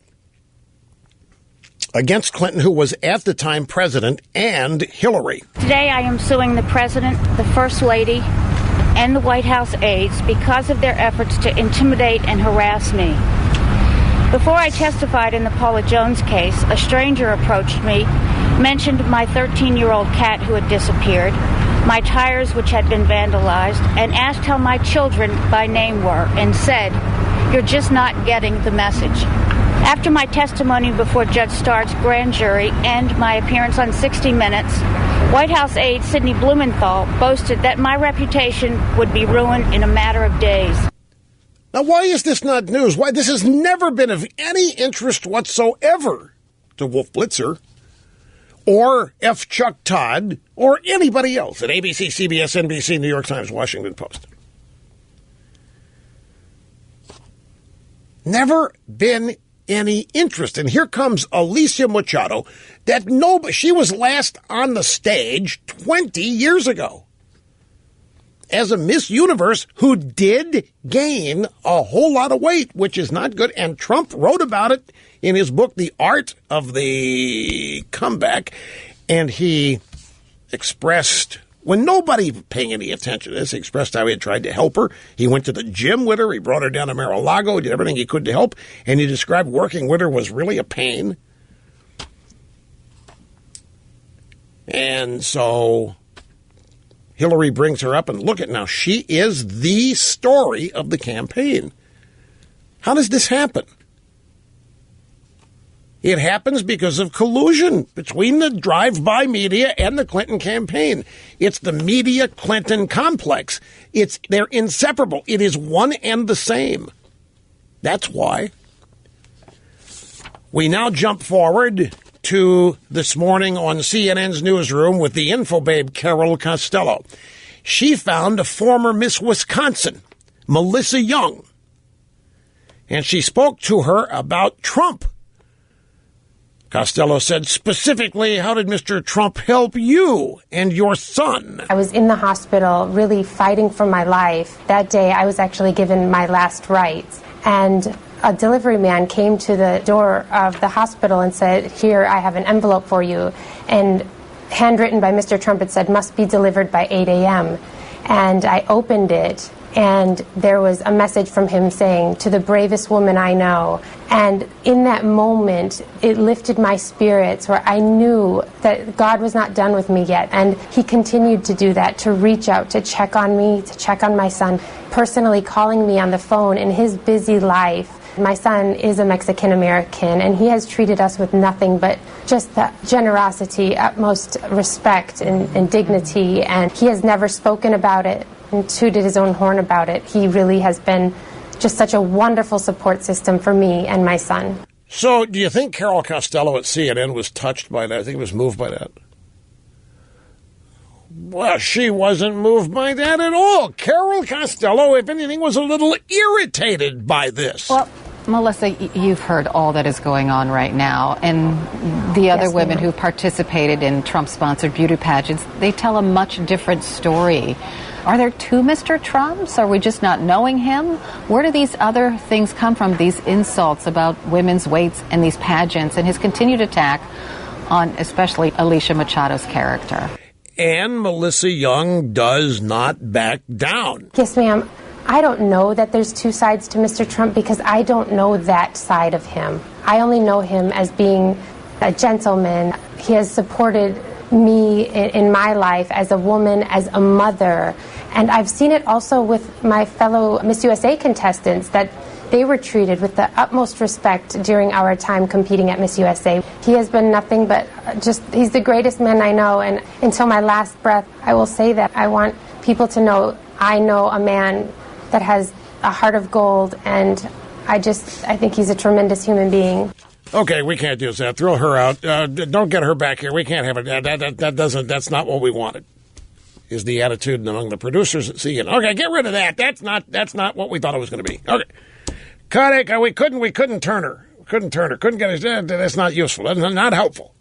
against Clinton, who was at the time president, and Hillary. Today I am suing the president, the first lady, and the White House aides because of their efforts to intimidate and harass me. Before I testified in the Paula Jones case, a stranger approached me, mentioned my 13-year-old cat who had disappeared, my tires which had been vandalized, and asked how my children by name were, and said, "You're just not getting the message." After my testimony before Judge Starr's grand jury and my appearance on 60 Minutes, White House aide Sidney Blumenthal boasted that my reputation would be ruined in a matter of days. Now, why is this not news? Why this has never been of any interest whatsoever to Wolf Blitzer or F. Chuck Todd or anybody else at ABC, CBS, NBC, New York Times, Washington Post. Never been any interest. And here comes Alicia Machado, she was last on the stage 20 years ago as a Miss Universe who did gain a whole lot of weight, which is not good. And Trump wrote about it in his book, The Art of the Comeback. And he expressed, when nobody paying any attention to this, he expressed how he had tried to help her. He went to the gym with her. He brought her down to Mar-a-Lago. He did everything he could to help. And he described working with her was really a pain. And so Hillary brings her up, and look at now. She is the story of the campaign. How does this happen? It happens because of collusion between the drive-by media and the Clinton campaign. It's the media-Clinton complex. They're inseparable. It is one and the same. That's why. We now jump forward to this morning on CNN's newsroom with the infobabe Carol Costello. She found a former Miss Wisconsin, Melissa Young, and she spoke to her about Trump. Costello said specifically, how did Mr. Trump help you and your son? I was in the hospital really fighting for my life. That day I was actually given my last rites, and a delivery man came to the door of the hospital and said, here, I have an envelope for you. And handwritten by Mr. Trump, it said, must be delivered by 8 a.m. And I opened it, and there was a message from him saying, to the bravest woman I know. And in that moment, it lifted my spirits, where I knew that God was not done with me yet. And he continued to do that, to reach out, to check on me, to check on my son, personally calling me on the phone in his busy life. My son is a Mexican-American, and he has treated us with nothing but just the generosity, utmost respect and dignity, and he has never spoken about it and tooted his own horn about it. He really has been just such a wonderful support system for me and my son. So do you think Carol Costello at CNN was touched by that? I think it was moved by that. Well, she wasn't moved by that at all. Carol Costello, if anything, was a little irritated by this. Well, Melissa, you've heard all that is going on right now, and the other women who participated in Trump-sponsored beauty pageants, they tell a much different story. Are there two Mr. Trumps? Are we just not knowing him? Where do these other things come from, these insults about women's weights and these pageants, and his continued attack on especially Alicia Machado's character? And Melissa Young does not back down. Yes, ma'am. I don't know that there's two sides to Mr. Trump because I don't know that side of him. I only know him as being a gentleman. He has supported me in my life as a woman, as a mother. And I've seen it also with my fellow Miss USA contestants, that they were treated with the utmost respect during our time competing at Miss USA. He has been nothing but he's the greatest man I know. And until my last breath, I will say that I want people to know I know a man that has a heart of gold, and I think he's a tremendous human being. Okay, we can't do that. Throw her out. Don't get her back here. We can't have it. That's not what we wanted, is the attitude among the producers at CNN. Okay, get rid of that. That's not what we thought it was going to be. Okay. Cut it. We couldn't turn her. Couldn't get her. That's not useful. That's not helpful.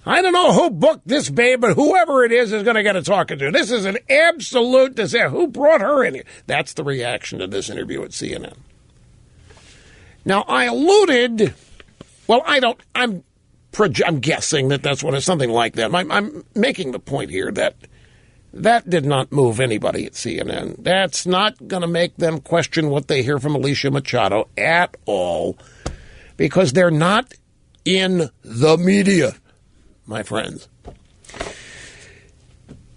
I don't know who booked this babe, but whoever it is going to get a talking to. This is an absolute disaster. Who brought her in here? That's the reaction to this interview at CNN. Now, I alluded, well, I'm guessing that's what it's something like that. I'm making the point here that did not move anybody at CNN. That's not going to make them question what they hear from Alicia Machado at all, because they're not in the media, my friends.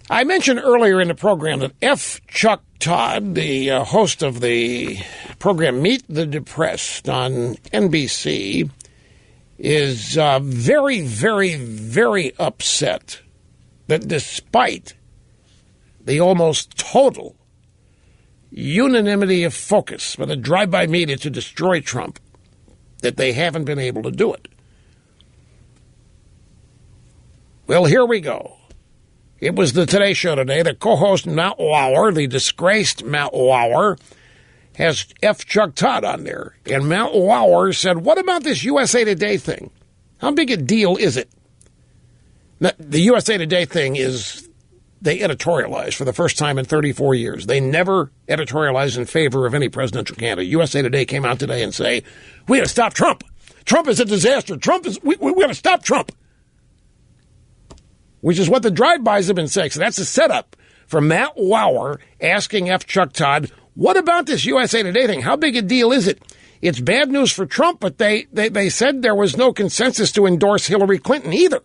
I mentioned earlier in the program that F. Chuck Todd, the host of the program Meet the Depressed on NBC, is very, very, very upset that despite the almost total unanimity of focus by the drive-by media to destroy Trump that they haven't been able to do it. Well, here we go. It was the Today Show today. The co-host, Matt Lauer, the disgraced Matt Lauer, has F. Chuck Todd on there. And Matt Lauer said, what about this USA Today thing? How big a deal is it? Now, the USA Today thing is they editorialize for the first time in 34 years. They never editorialize in favor of any presidential candidate. USA Today came out today and say, we got to stop Trump. Trump is a disaster. We got to stop Trump. Which is what the drive-bys have been saying. So that's a setup for Matt Lauer asking F. Chuck Todd, what about this USA Today thing? How big a deal is it? It's bad news for Trump, but they said there was no consensus to endorse Hillary Clinton either.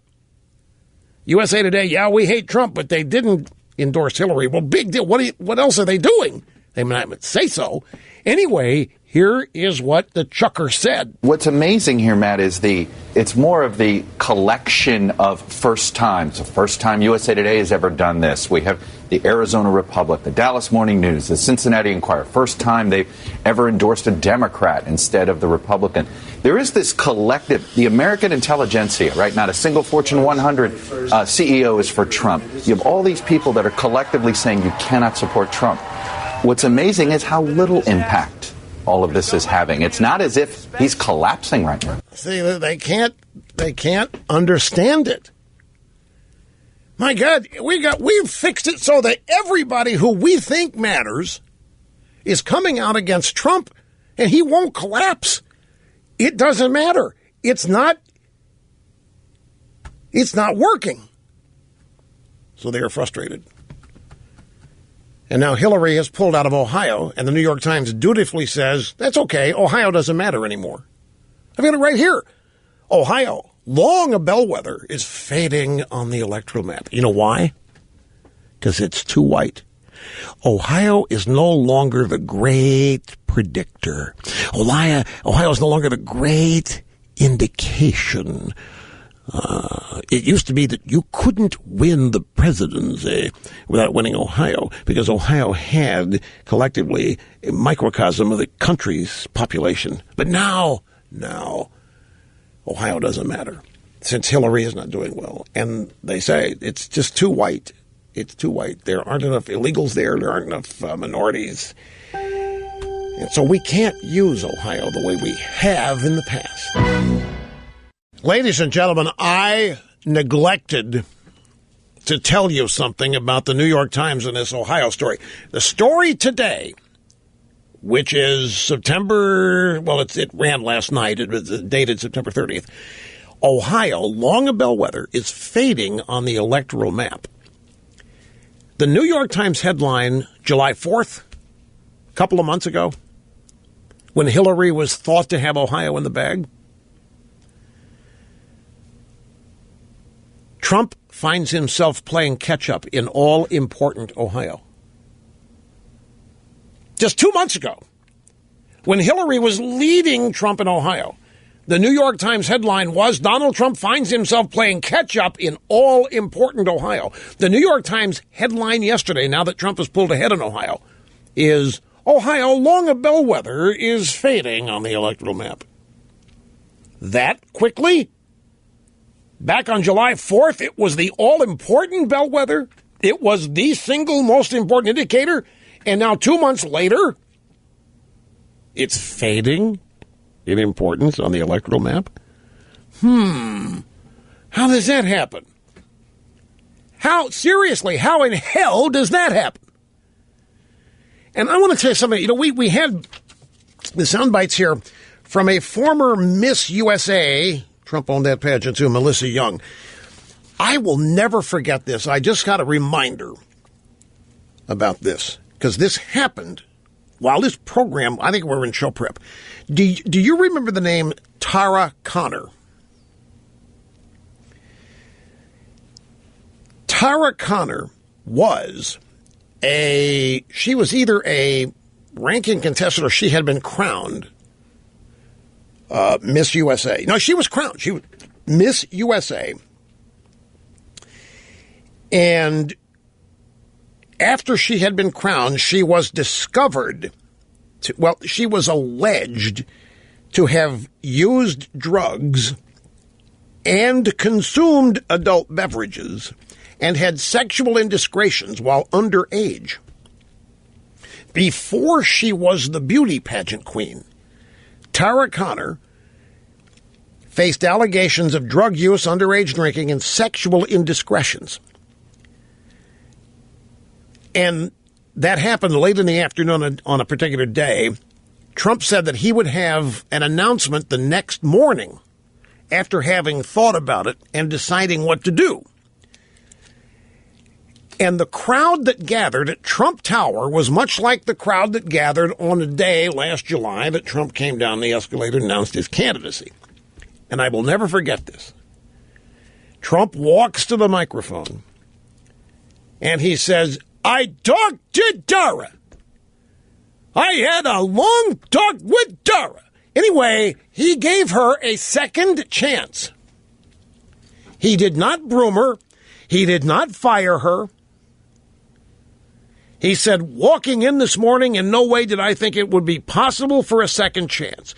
USA Today, yeah, we hate Trump, but they didn't endorse Hillary. Well, big deal. What else are they doing? They might say so. Anyway, here is what the Chucker said. What's amazing here, Matt, is it's more of the collection of first times. The first time USA Today has ever done this. We have the Arizona Republic, the Dallas Morning News, the Cincinnati Enquirer. First time they've ever endorsed a Democrat instead of the Republican. There is this collective, the American intelligentsia, right? Not a single Fortune 100 CEO is for Trump. You have all these people that are collectively saying you cannot support Trump. What's amazing is how little impact all of this is having. It's not as if he's collapsing right now. See, they can't understand it. My God, we've fixed it so that everybody who we think matters is coming out against Trump, and he won't collapse. It doesn't matter. It's not working. So they are frustrated. And now Hillary has pulled out of Ohio, and the New York Times dutifully says, that's okay, Ohio doesn't matter anymore. I've got it right here. Ohio, long a bellwether, is fading on the electoral map. You know why? Because it's too white. Ohio is no longer the great predictor. Ohio is no longer the great indication. It used to be that you couldn't win the presidency without winning Ohio, because Ohio had collectively a microcosm of the country's population. But now, Ohio doesn't matter, since Hillary is not doing well. And they say it's just too white. It's too white. There aren't enough illegals there. There aren't enough minorities. And so we can't use Ohio the way we have in the past. Ladies and gentlemen, I neglected to tell you something about the New York Times and this Ohio story. The story today, which is September, well, it ran last night. It was dated September 30th. Ohio, long a bellwether, is fading on the electoral map. The New York Times headline, July 4th, a couple of months ago, when Hillary was thought to have Ohio in the bag, Trump finds himself playing catch-up in all-important Ohio. Just 2 months ago, when Hillary was leading Trump in Ohio, the New York Times headline was, Donald Trump finds himself playing catch-up in all-important Ohio. The New York Times headline yesterday, now that Trump has pulled ahead in Ohio, is, Ohio, long a bellwether, is fading on the electoral map. That quickly? Back on July 4th, it was the all-important bellwether. It was the single most important indicator. And now 2 months later, it's fading in importance on the electoral map. How does that happen? How in hell does that happen? And I want to tell you something. We had the sound bites here from a former Miss USA. Trump owned that pageant too, Melissa Young. I will never forget this. I just got a reminder about this, because this happened while this program, I think we were in show prep. Do you remember the name Tara Conner? Tara Conner was either a ranking contestant or she had been crowned Miss USA. No, she was crowned. She was Miss USA. And after she had been crowned, she was discovered, she was alleged to have used drugs and consumed adult beverages and had sexual indiscretions while underage. Before she was the beauty pageant queen, Tara Conner faced allegations of drug use, underage drinking, and sexual indiscretions. And that happened late in the afternoon on a particular day. Trump said that he would have an announcement the next morning after having thought about it and deciding what to do. And the crowd that gathered at Trump Tower was much like the crowd that gathered on a day last July that Trump came down the escalator and announced his candidacy. And I will never forget this. Trump walks to the microphone and he says, "I talked to Dara. I had a long talk with Dara." Anyway, he gave her a second chance. He did not broom her. He did not fire her. He said, "Walking in this morning, in no way did I think it would be possible for a second chance.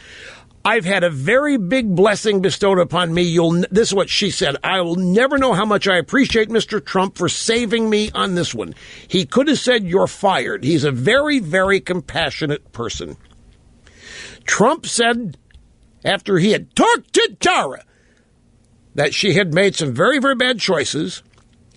I've had a very big blessing bestowed upon me. This is what she said. I will never know how much I appreciate Mr. Trump for saving me on this one. He could have said, 'You're fired.' He's a very, very compassionate person." Trump said, after he had talked to Tara, that she had made some very, very bad choices.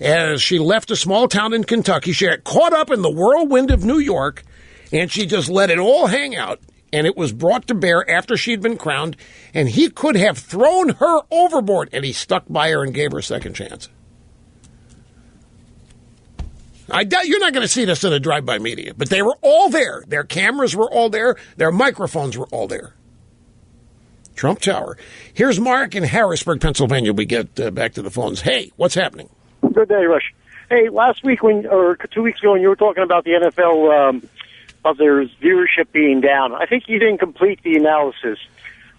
As she left a small town in Kentucky, she got caught up in the whirlwind of New York, and she just let it all hang out. And it was brought to bear after she'd been crowned, and he could have thrown her overboard, and he stuck by her and gave her a second chance. I doubt you're not going to see this in a drive-by media, but they were all there. Their cameras were all there. Their microphones were all there. Trump Tower. Here's Mark in Harrisburg, Pennsylvania. We get back to the phones. Hey, what's happening? Good day, Rush. Hey, last week or 2 weeks ago when you were talking about the NFL, of their viewership being down, I think you didn't complete the analysis.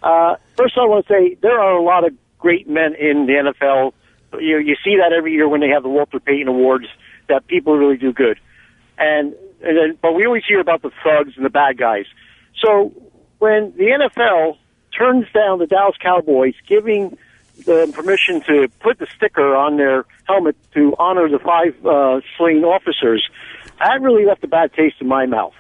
First, I want to say there are a lot of great men in the NFL. You see that every year when they have the Walter Payton Awards, that people really do good. But we always hear about the thugs and the bad guys. So when the NFL turns down the Dallas Cowboys, giving the permission to put the sticker on their helmet to honor the 5 slain officers, that really left a bad taste in my mouth.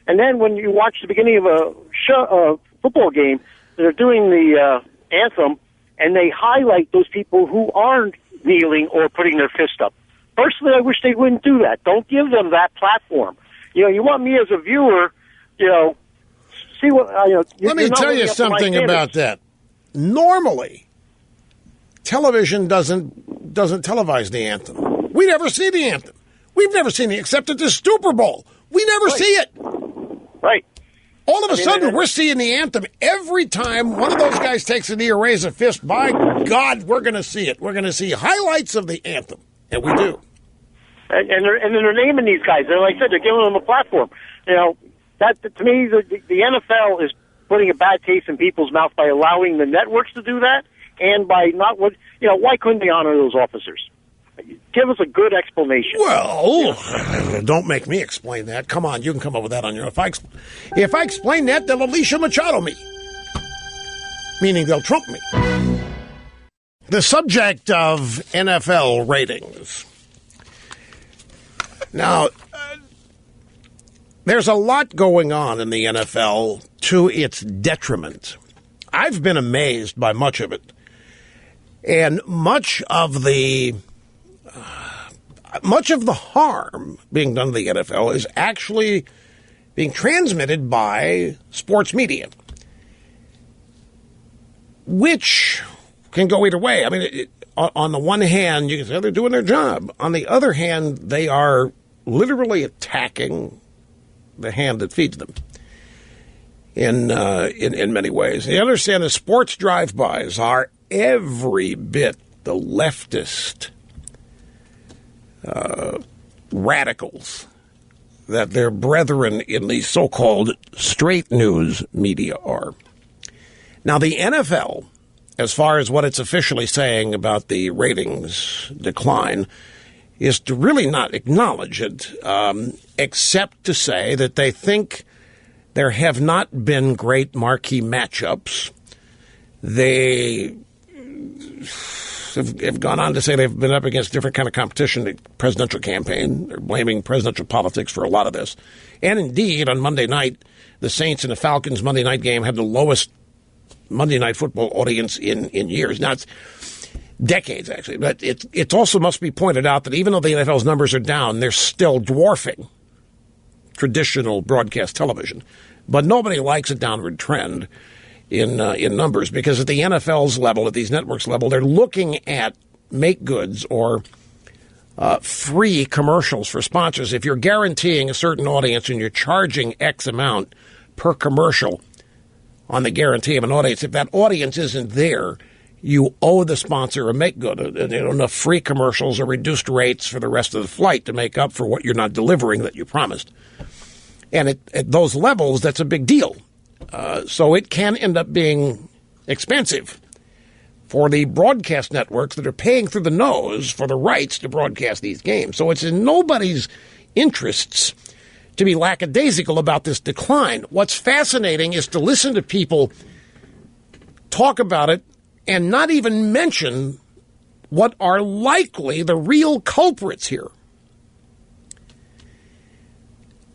And then when you watch the beginning of a football game, they're doing the anthem, and they highlight those people who aren't kneeling or putting their fist up. Personally, I wish they wouldn't do that. Don't give them that platform. You want me as a viewer, see what, Let me tell you something about that. Normally, television doesn't televise the anthem. We never see the anthem. We've never seen it except at the Super Bowl. We never see it. Right. All of a sudden, we're seeing the anthem every time one of those guys takes a knee or raises a fist. By God, we're going to see it. We're going to see highlights of the anthem, and we do. And they're naming these guys. Like I said, they're giving them a platform. That to me, the NFL is putting a bad taste in people's mouth by allowing the networks to do that, and by not why couldn't they honor those officers? Give us a good explanation. Well, don't make me explain that. Come on, you can come up with that on your own. If I explain that, they'll Alicia Machado me. Meaning they'll Trump me. The subject of NFL ratings. Now, there's a lot going on in the NFL to its detriment. I've been amazed by much of it. And much of the harm being done to the NFL is actually being transmitted by sports media, which can go either way. I mean, on the one hand, you can say they're doing their job. On the other hand, they are literally attacking the hand that feeds them in many ways. You understand the sports drive-bys are every bit the leftist radicals that their brethren in the so-called straight news media are. Now, the NFL, as far as what it's officially saying about the ratings decline, is to really not acknowledge it, except to say that they think there have not been great marquee matchups. They have gone on to say they've been up against different kind of competition, the presidential campaign. They're blaming presidential politics for a lot of this. And indeed, on Monday night, the Saints and the Falcons Monday night game had the lowest Monday Night Football audience in years. Now, it's decades, actually. But it also must be pointed out that even though the NFL's numbers are down, they're still dwarfing traditional broadcast television. But nobody likes a downward trend in numbers, because at the NFL's level, at these networks level, they're looking at make goods or free commercials for sponsors. If you're guaranteeing a certain audience and you're charging X amount per commercial on the guarantee of an audience, if that audience isn't there, you owe the sponsor a make good, enough free commercials or reduced rates for the rest of the flight to make up for what you're not delivering that you promised. And at those levels, that's a big deal. So it can end up being expensive for the broadcast networks that are paying through the nose for the rights to broadcast these games. So it's in nobody's interests to be lackadaisical about this decline. What's fascinating is to listen to people talk about it and not even mention what are likely the real culprits here.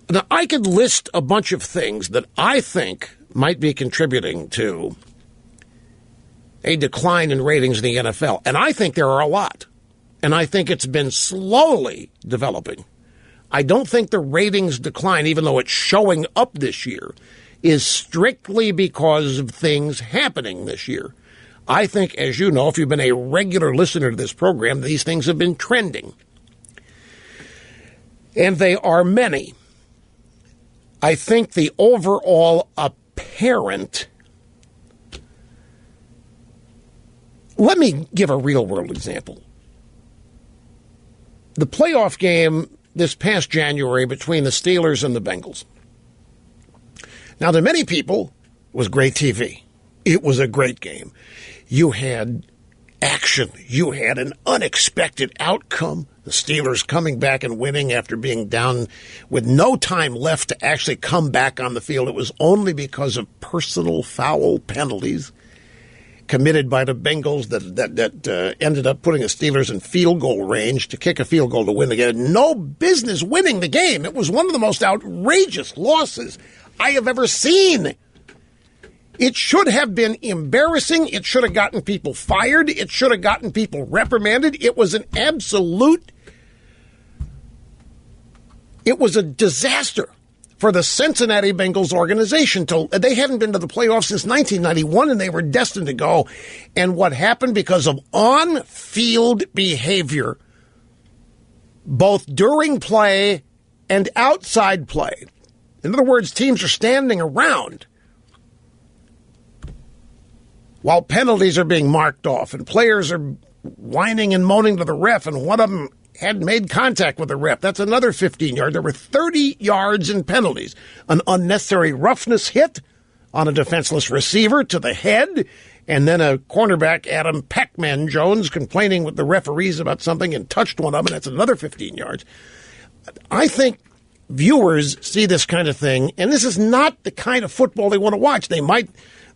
Now, I could list a bunch of things that I think might be contributing to a decline in ratings in the NFL. And I think there are a lot. And I think it's been slowly developing. I don't think the ratings decline, even though it's showing up this year, is strictly because of things happening this year. I think, as you know, if you've been a regular listener to this program, these things have been trending. And they are many. I think the overall apparent... Let me give a real-world example. The playoff game this past January between the Steelers and the Bengals. Now, to many people, it was great TV. It was a great game. You had action. You had an unexpected outcome. The Steelers coming back and winning after being down with no time left to actually come back on the field. It was only because of personal foul penalties committed by the Bengals that ended up putting the Steelers in field goal range to kick a field goal to win the game. No business winning the game. It was one of the most outrageous losses I have ever seen. It should have been embarrassing. It should have gotten people fired. It should have gotten people reprimanded. It was an absolute... It was a disaster for the Cincinnati Bengals organization. They hadn't been to the playoffs since 1991, and they were destined to go. And what happened because of on-field behavior, both during play and outside play. In other words, teams are standing around while penalties are being marked off, and players are whining and moaning to the ref, and one of them hadn't made contact with the ref. That's another 15 yards. There were 30 yards in penalties. An unnecessary roughness hit on a defenseless receiver to the head, and then a cornerback, Adam Pac-Man Jones, complaining with the referees about something and touched one of them, and that's another 15 yards. I think viewers see this kind of thing, and this is not the kind of football they want to watch.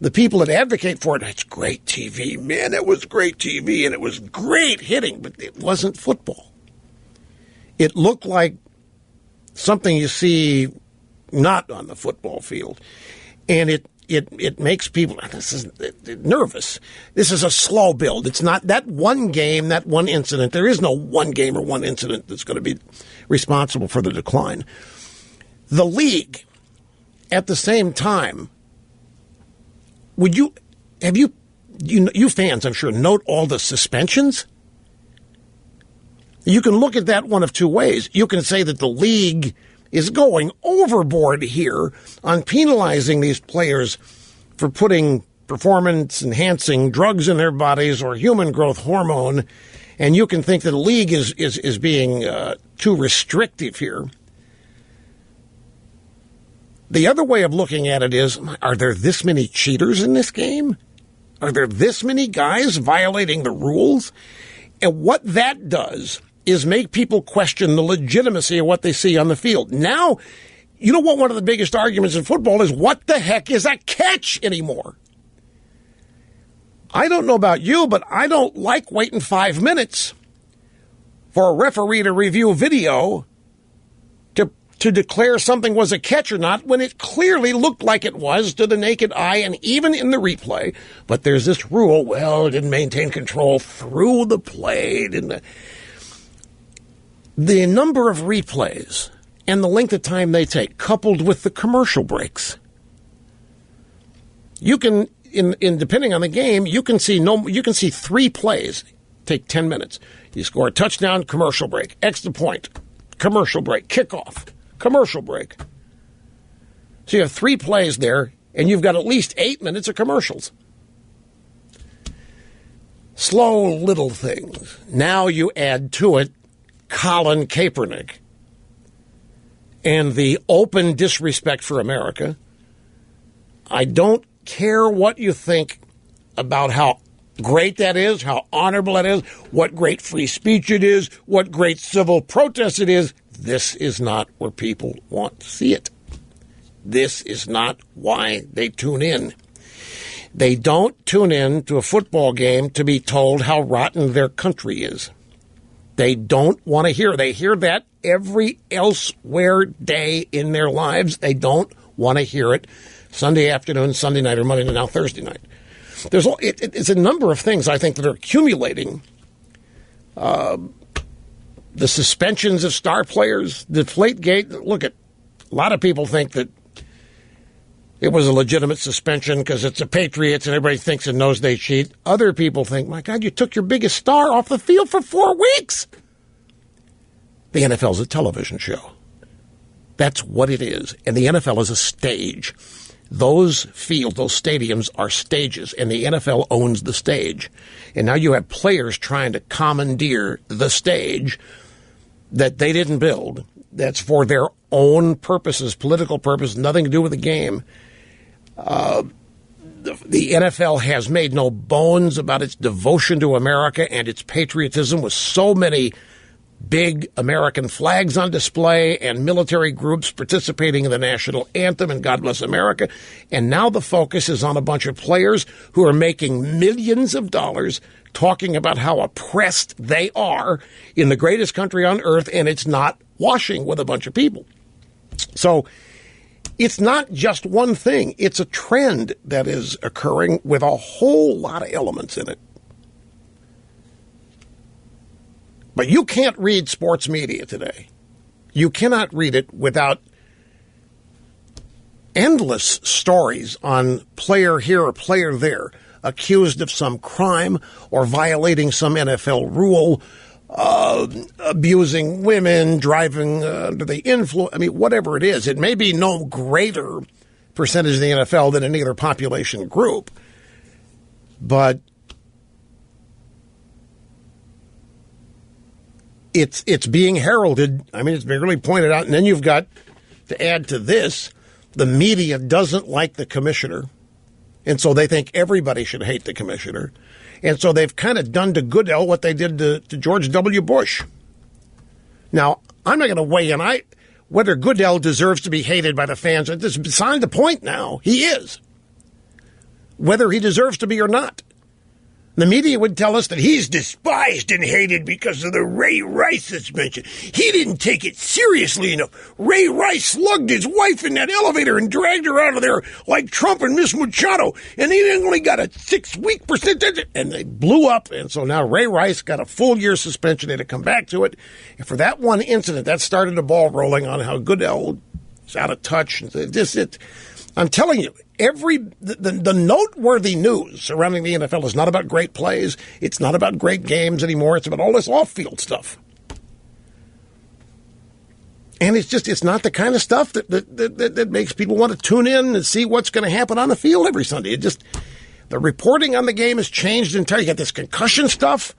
The people that advocate for it, it's great TV. Man, it was great TV, and it was great hitting, but it wasn't football. It looked like something you see not on the football field. And it makes people nervous. This is a slow build. It's not that one game, that one incident. There is no one game or one incident that's going to be responsible for the decline. The league, at the same time, you fans, I'm sure, note all the suspensions? You can look at that one of two ways. You can say that the league is going overboard here on penalizing these players for putting performance-enhancing drugs in their bodies or human growth hormone, and you can think that the league is being too restrictive here. The other way of looking at it is, are there this many cheaters in this game? Are there this many guys violating the rules? And what that does is make people question the legitimacy of what they see on the field. Now, you know what one of the biggest arguments in football is? What the heck is a catch anymore? I don't know about you, but I don't like waiting 5 minutes for a referee to review video to declare something was a catch or not when it clearly looked like it was to the naked eye and even in the replay. But there's this rule, well, it didn't maintain control through the play. The number of replays and the length of time they take, coupled with the commercial breaks. You can, in depending on the game, you can see 3 plays take 10 minutes. You score a touchdown, commercial break, extra point, commercial break, kickoff, commercial break. So you have 3 plays there, and you've got at least 8 minutes of commercials. Slow little things. Now you add to it Colin Kaepernick and the open disrespect for America. I don't care what you think about how great that is, how honorable that is, what great free speech it is, what great civil protest it is. This is not where people want to see it. This is not why they tune in. They don't tune in to a football game to be told how rotten their country is. They don't want to hear. They hear that every elsewhere day in their lives. They don't want to hear it Sunday afternoon, Sunday night, or Monday night, now Thursday night. It's a number of things, I think, that are accumulating. The suspensions of star players, Deflategate. Look, a lot of people think that it was a legitimate suspension because it's the Patriots and everybody thinks and knows they cheat. Other people think, my God, you took your biggest star off the field for 4 weeks. The NFL's a television show. That's what it is. And the NFL is a stage. Those fields, those stadiums are stages, and the NFL owns the stage. And now you have players trying to commandeer the stage that they didn't build. That's for their own purposes, political purposes, nothing to do with the game. The NFL has made no bones about its devotion to America and its patriotism, with so many big American flags on display and military groups participating in the national anthem and God Bless America. And now the focus is on a bunch of players who are making millions of dollars talking about how oppressed they are in the greatest country on earth, and it's not washing with a bunch of people. So it's not just one thing. It's a trend that is occurring with a whole lot of elements in it. But you can't read sports media today. You cannot read it without endless stories on player here or player there, accused of some crime or violating some NFL rule, abusing women, driving under the influence. I mean, whatever it is. It may be no greater percentage of the NFL than any other population group, but it's being heralded. I mean, it's been really pointed out. And then you've got to add to this, the media doesn't like the commissioner. And so they think everybody should hate the commissioner. And so they've kind of done to Goodell what they did to George W. Bush. Now, I'm not going to weigh in. Whether Goodell deserves to be hated by the fans, it's beside the point now. He is. Whether he deserves to be or not. The media would tell us that he's despised and hated because of the Ray Rice suspension. He didn't take it seriously enough. Ray Rice slugged his wife in that elevator and dragged her out of there like Trump and Miss Machado. And he only got a 6-week percentage. And they blew up. And so now Ray Rice got a full year suspension. They had to come back to it. And for that one incident, that started the ball rolling on how Goodell is out of touch. I'm telling you, the noteworthy news surrounding the NFL is not about great plays. It's not about great games anymore. It's about all this off-field stuff. And it's not the kind of stuff that makes people want to tune in and see what's going to happen on the field every Sunday. The reporting on the game has changed entirely. You got this concussion stuff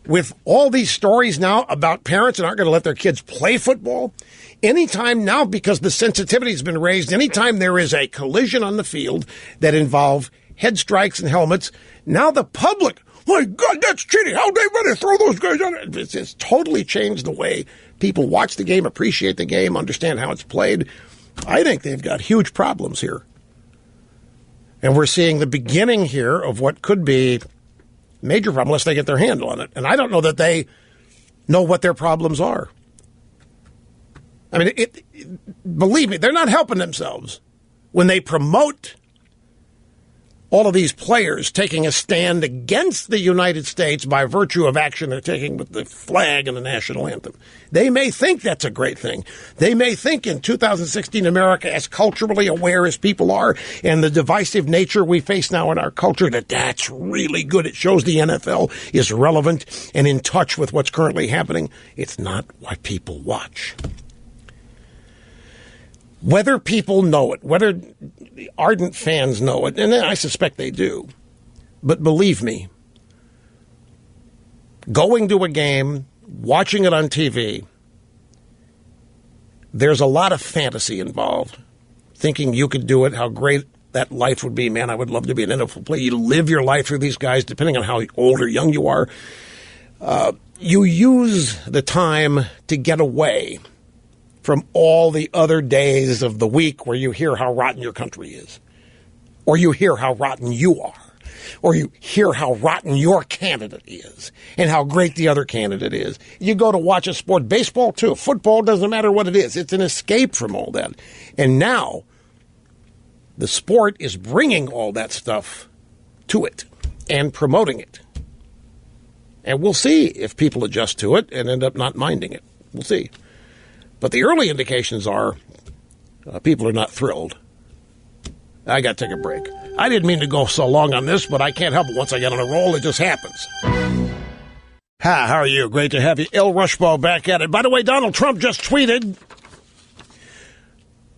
with all these stories now about parents that aren't going to let their kids play football. Anytime now, because the sensitivity has been raised, anytime there is a collision on the field that involve head strikes and helmets, now the public my God, that's cheating. How'd they better throw those guys on it? It's totally changed the way people watch the game, appreciate the game, understand how it's played. I think they've got huge problems here. And we're seeing the beginning here of what could be a major problem unless they get their handle on it. And I don't know that they know what their problems are. I mean, believe me, they're not helping themselves when they promote all of these players taking a stand against the United States by virtue of action they're taking with the flag and the national anthem. They may think that's a great thing. They may think in 2016 America, as culturally aware as people are, and the divisive nature we face now in our culture, that's really good. It shows the NFL is relevant and in touch with what's currently happening. It's not why people watch. Whether people know it, whether the ardent fans know it, and I suspect they do, but believe me, going to a game, watching it on TV, there's a lot of fantasy involved. Thinking you could do it, how great that life would be. Man, I would love to be an NFL player. You live your life through these guys, depending on how old or young you are. You use the time to get away from all the other days of the week where you hear how rotten your country is, or you hear how rotten you are, or you hear how rotten your candidate is and how great the other candidate is. You go to watch a sport, baseball too, football, doesn't matter what it is. It's an escape from all that. And now the sport is bringing all that stuff to it and promoting it. And we'll see if people adjust to it and end up not minding it. We'll see. But the early indications are people are not thrilled. I got to take a break. I didn't mean to go so long on this, but I can't help it. Once I get on a roll, it just happens. Hi, how are you? Great to have you. Rush Limbaugh back at it. By the way, Donald Trump just tweeted,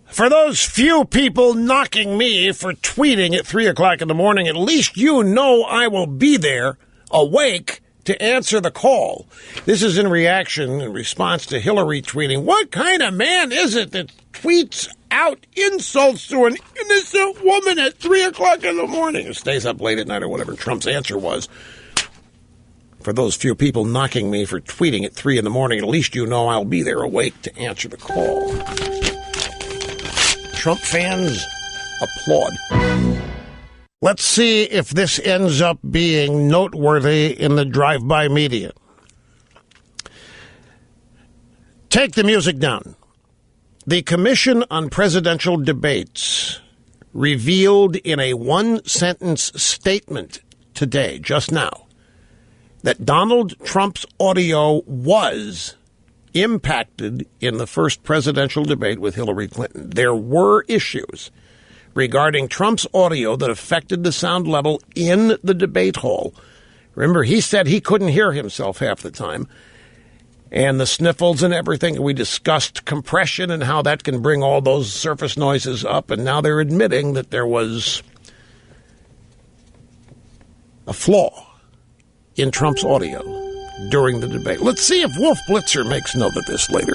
for those few people knocking me for tweeting at 3 o'clock in the morning, at least you know I will be there, awake, to answer the call. This is in response to Hillary tweeting, what kind of man is it that tweets out insults to an innocent woman at 3 o'clock in the morning and stays up late at night or whatever Trump's answer was? For those few people knocking me for tweeting at 3 in the morning, at least you know I'll be there awake to answer the call. Trump fans applaud. Let's see if this ends up being noteworthy in the drive-by media. Take the music down. The Commission on Presidential Debates revealed in a one-sentence statement today, just now, that Donald Trump's audio was impacted in the first presidential debate with Hillary Clinton. There were issues regarding Trump's audio that affected the sound level in the debate hall. Remember, he said he couldn't hear himself half the time, and the sniffles and everything. We discussed compression and how that can bring all those surface noises up, and now they're admitting that there was a flaw in Trump's audio during the debate. Let's see if Wolf Blitzer makes note of this later.